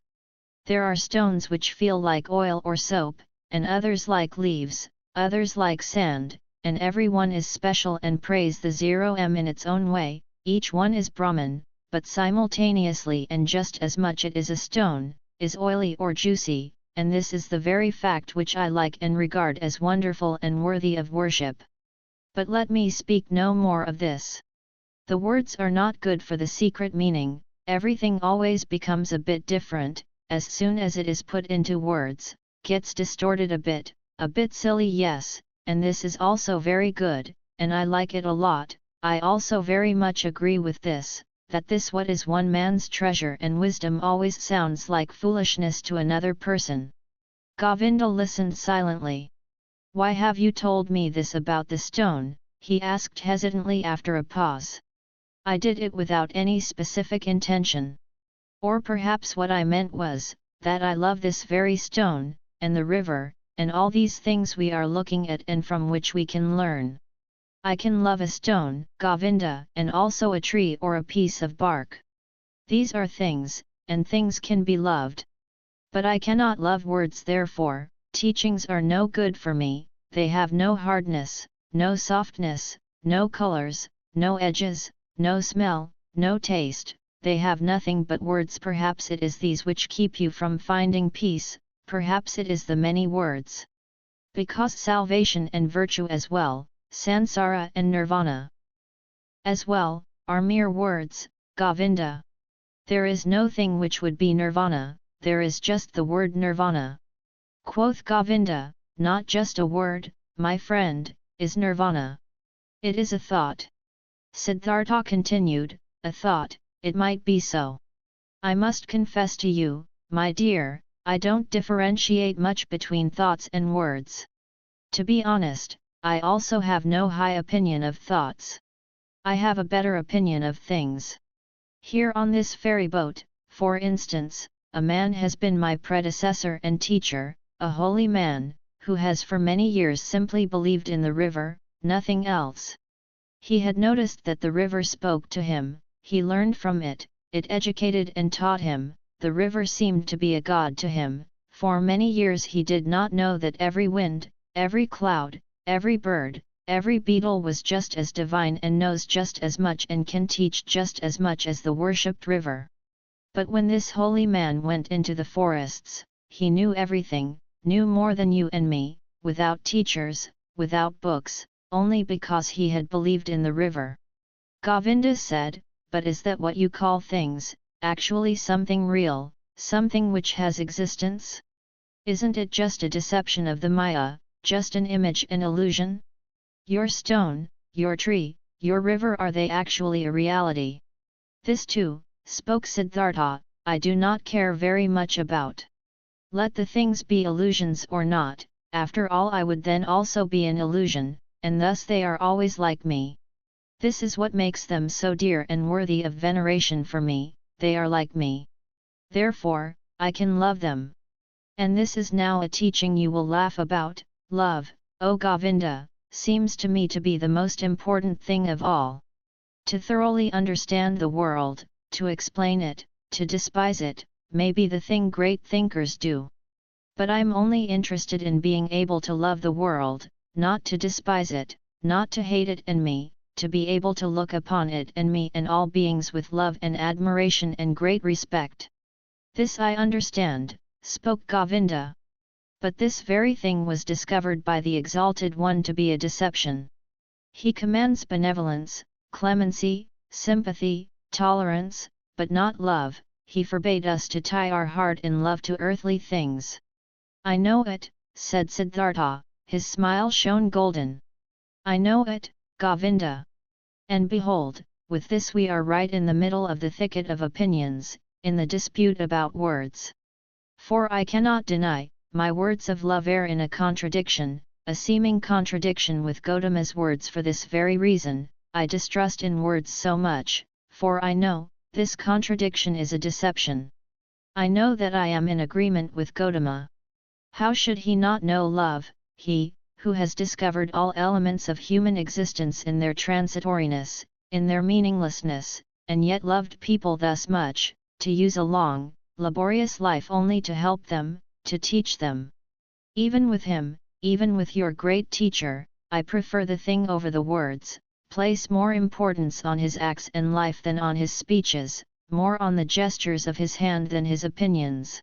There are stones which feel like oil or soap, and others like leaves, others like sand, and every one is special and praise the 0m in its own way, each one is Brahman, but simultaneously and just as much it is a stone, is oily or juicy, and this is the very fact which I like and regard as wonderful and worthy of worship. But let me speak no more of this. The words are not good for the secret meaning, everything always becomes a bit different, as soon as it is put into words, gets distorted a bit silly, yes, and this is also very good, and I like it a lot. I also very much agree with this, that this what is one man's treasure and wisdom always sounds like foolishness to another person. Govinda listened silently. Why have you told me this about the stone? He asked hesitantly after a pause. I did it without any specific intention. Or perhaps what I meant was, that I love this very stone, and the river, and all these things we are looking at and from which we can learn. I can love a stone, Govinda, and also a tree or a piece of bark. These are things, and things can be loved. But I cannot love words, therefore, teachings are no good for me, they have no hardness, no softness, no colors, no edges, no smell, no taste, they have nothing but words. Perhaps it is these which keep you from finding peace, perhaps it is the many words. Because salvation and virtue as well, sansara and nirvana as well, are mere words, Govinda. There is no thing which would be nirvana, there is just the word nirvana. Quoth Govinda, not just a word, my friend, is nirvana. It is a thought. Siddhartha continued, a thought, it might be so. I must confess to you, my dear, I don't differentiate much between thoughts and words. To be honest, I also have no high opinion of thoughts. I have a better opinion of things. Here on this ferry boat, for instance, a man has been my predecessor and teacher, a holy man, who has for many years simply believed in the river, nothing else. He had noticed that the river spoke to him, he learned from it, it educated and taught him, the river seemed to be a god to him. For many years he did not know that every wind, every cloud, every bird, every beetle was just as divine and knows just as much and can teach just as much as the worshipped river. But when this holy man went into the forests, he knew everything, knew more than you and me, without teachers, without books, only because he had believed in the river. Govinda said, but is that what you call things, actually something real, something which has existence? Isn't it just a deception of the Maya, just an image and illusion? Your stone, your tree, your river, are they actually a reality? This too, spoke Siddhartha, I do not care very much about. Let the things be illusions or not, after all I would then also be an illusion, and thus they are always like me. This is what makes them so dear and worthy of veneration for me, they are like me. Therefore, I can love them. And this is now a teaching you will laugh about. Love, O Govinda, seems to me to be the most important thing of all. To thoroughly understand the world, to explain it, to despise it, may be the thing great thinkers do. But I'm only interested in being able to love the world, not to despise it, not to hate it and me, to be able to look upon it and me and all beings with love and admiration and great respect. This I understand, spoke Govinda. But this very thing was discovered by the Exalted One to be a deception. He commands benevolence, clemency, sympathy, tolerance, but not love. He forbade us to tie our heart in love to earthly things. I know it, said Siddhartha, his smile shone golden. I know it, Govinda. And behold, with this we are right in the middle of the thicket of opinions, in the dispute about words. For I cannot deny, my words of love are in a contradiction, a seeming contradiction with Gautama's words. For this very reason, I distrust in words so much, for I know, this contradiction is a deception. I know that I am in agreement with Gautama. How should he not know love, he, who has discovered all elements of human existence in their transitoriness, in their meaninglessness, and yet loved people thus much, to use a long, laborious life only to help them, to teach them. Even with him, even with your great teacher, I prefer the thing over the words, place more importance on his acts and life than on his speeches, more on the gestures of his hand than his opinions.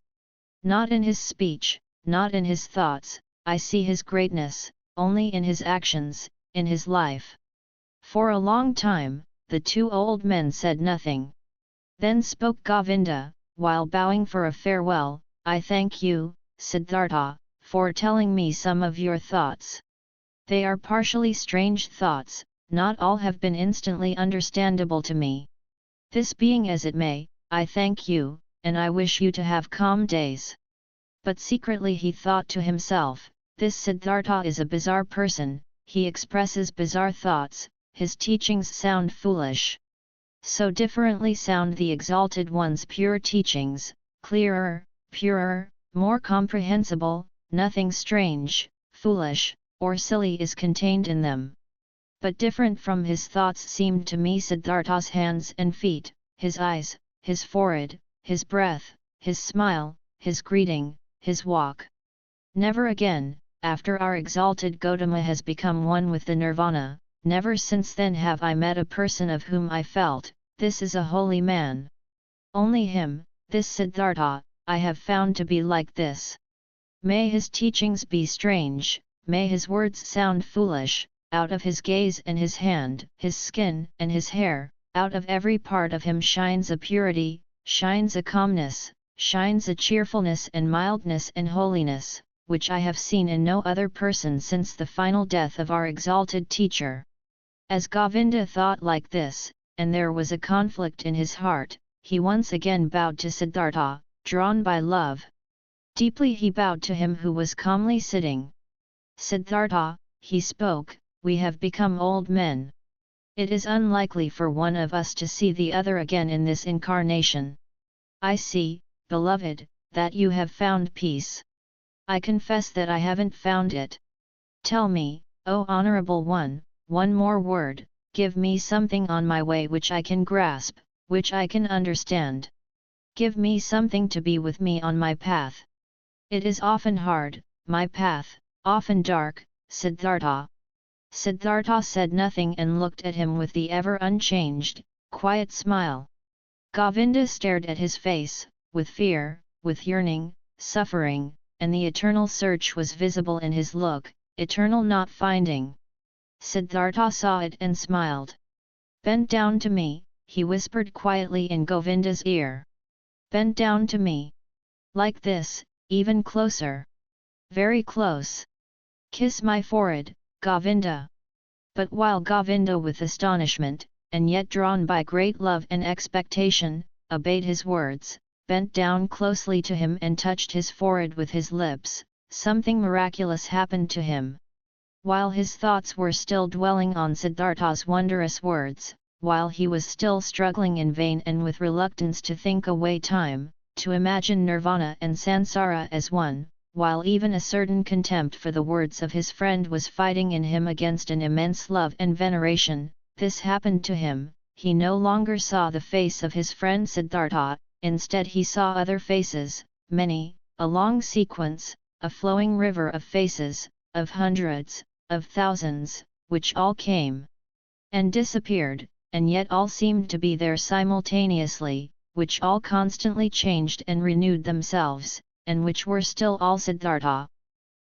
Not in his speech, not in his thoughts, I see his greatness, only in his actions, in his life." For a long time, the two old men said nothing. Then spoke Govinda, while bowing for a farewell, "I thank you, Siddhartha, for telling me some of your thoughts. They are partially strange thoughts, not all have been instantly understandable to me. This being as it may, I thank you, and I wish you to have calm days." But secretly he thought to himself, "This Siddhartha is a bizarre person, he expresses bizarre thoughts, his teachings sound foolish. So differently sound the Exalted One's pure teachings, clearer, purer, more comprehensible, nothing strange, foolish, or silly is contained in them. But different from his thoughts seemed to me Siddhartha's hands and feet, his eyes, his forehead, his breath, his smile, his greeting, his walk. Never again, after our exalted Gautama has become one with the Nirvana, never since then have I met a person of whom I felt, this is a holy man. Only him, this Siddhartha, I have found to be like this. May his teachings be strange, may his words sound foolish, out of his gaze and his hand, his skin and his hair, out of every part of him shines a purity, shines a calmness, shines a cheerfulness and mildness and holiness, which I have seen in no other person since the final death of our exalted teacher." As Govinda thought like this, and there was a conflict in his heart, he once again bowed to Siddhartha, drawn by love. Deeply he bowed to him who was calmly sitting. "Siddhartha," he spoke, "we have become old men. It is unlikely for one of us to see the other again in this incarnation. I see, beloved, that you have found peace. I confess that I haven't found it. Tell me, O Honorable One, one more word, give me something on my way which I can grasp, which I can understand. Give me something to be with me on my path. It is often hard, my path, often dark, Siddhartha." Siddhartha said nothing and looked at him with the ever unchanged, quiet smile. Govinda stared at his face, with fear, with yearning, suffering, and the eternal search was visible in his look, eternal not finding. Siddhartha saw it and smiled. "Bend down to me," he whispered quietly in Govinda's ear. "Bend down to me. Like this, even closer. Very close. Kiss my forehead, Govinda." But while Govinda with astonishment, and yet drawn by great love and expectation, obeyed his words, bent down closely to him and touched his forehead with his lips, something miraculous happened to him. While his thoughts were still dwelling on Siddhartha's wondrous words, while he was still struggling in vain and with reluctance to think away time, to imagine nirvana and sansara as one, while even a certain contempt for the words of his friend was fighting in him against an immense love and veneration, this happened to him. He no longer saw the face of his friend Siddhartha, instead he saw other faces, many, a long sequence, a flowing river of faces, of hundreds, of thousands, which all came and disappeared, and yet all seemed to be there simultaneously, which all constantly changed and renewed themselves, and which were still all Siddhartha.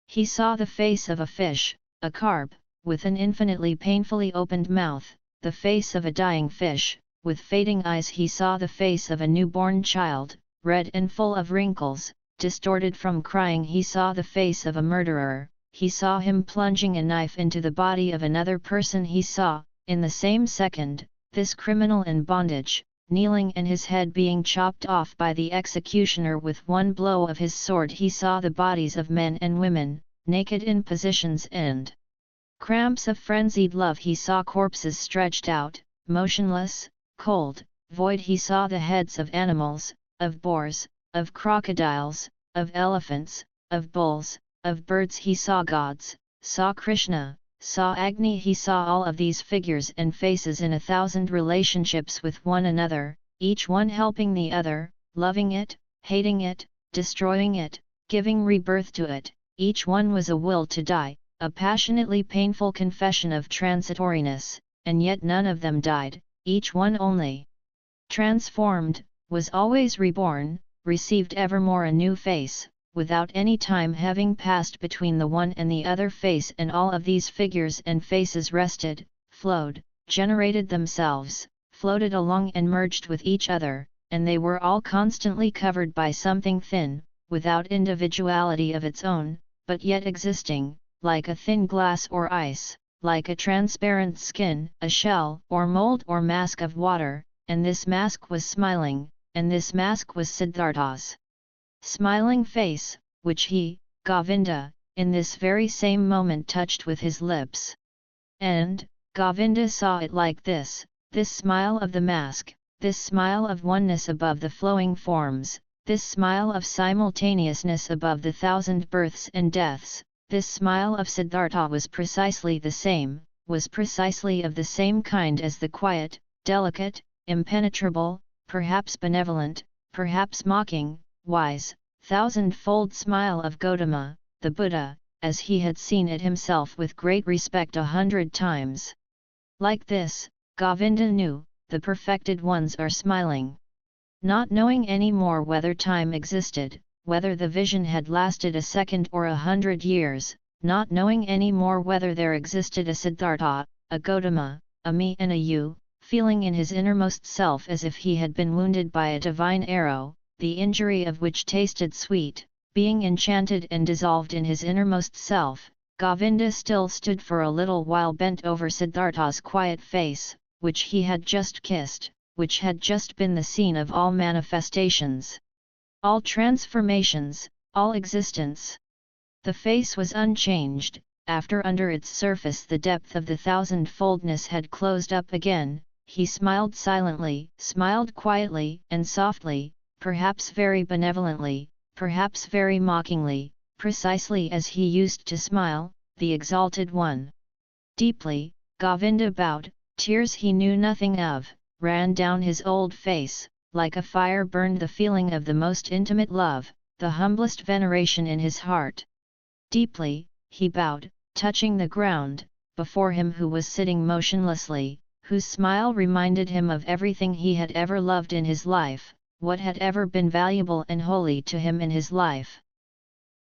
He saw the face of a fish, a carp, with an infinitely painfully opened mouth, the face of a dying fish, with fading eyes. He saw the face of a newborn child, red and full of wrinkles, distorted from crying. He saw the face of a murderer, he saw him plunging a knife into the body of another person. He saw, in the same second, this criminal in bondage, kneeling and his head being chopped off by the executioner with one blow of his sword. He saw the bodies of men and women, naked in positions and cramps of frenzied love. He saw corpses stretched out, motionless, cold, void. He saw the heads of animals, of boars, of crocodiles, of elephants, of bulls, of birds. He saw gods, saw Krishna, saw Agni. He saw all of these figures and faces in 1,000 relationships with one another, each one helping the other, loving it, hating it, destroying it, giving rebirth to it. Each one was a will to die, a passionately painful confession of transitoriness, and yet none of them died, each one only transformed, was always reborn, received evermore a new face, without any time having passed between the one and the other face, and all of these figures and faces rested, flowed, generated themselves, floated along and merged with each other, and they were all constantly covered by something thin, without individuality of its own, but yet existing, like a thin glass or ice, like a transparent skin, a shell or mold or mask of water, and this mask was smiling, and this mask was Siddhartha's smiling face, which he, Govinda, in this very same moment touched with his lips. And, Govinda saw it like this smile of the mask, this smile of oneness above the flowing forms, this smile of simultaneousness above the thousand births and deaths, this smile of Siddhartha was precisely the same, was precisely of the same kind as the quiet, delicate, impenetrable, perhaps benevolent, perhaps mocking, wise, thousand-fold smile of Gautama, the Buddha, as he had seen it himself with great respect 100 times. Like this, Govinda knew, the perfected ones are smiling. Not knowing any more whether time existed, whether the vision had lasted a second or 100 years, not knowing any more whether there existed a Siddhartha, a Gautama, a me and a you, feeling in his innermost self as if he had been wounded by a divine arrow, the injury of which tasted sweet, being enchanted and dissolved in his innermost self, Govinda still stood for a little while bent over Siddhartha's quiet face, which he had just kissed, which had just been the scene of all manifestations, all transformations, all existence. The face was unchanged, after under its surface the depth of the thousandfoldness had closed up again. He smiled silently, smiled quietly and softly, perhaps very benevolently, perhaps very mockingly, precisely as he used to smile, the exalted one. Deeply, Govinda bowed, tears he knew nothing of, ran down his old face, like a fire burned the feeling of the most intimate love, the humblest veneration in his heart. Deeply, he bowed, touching the ground, before him who was sitting motionlessly, whose smile reminded him of everything he had ever loved in his life, what had ever been valuable and holy to him in his life.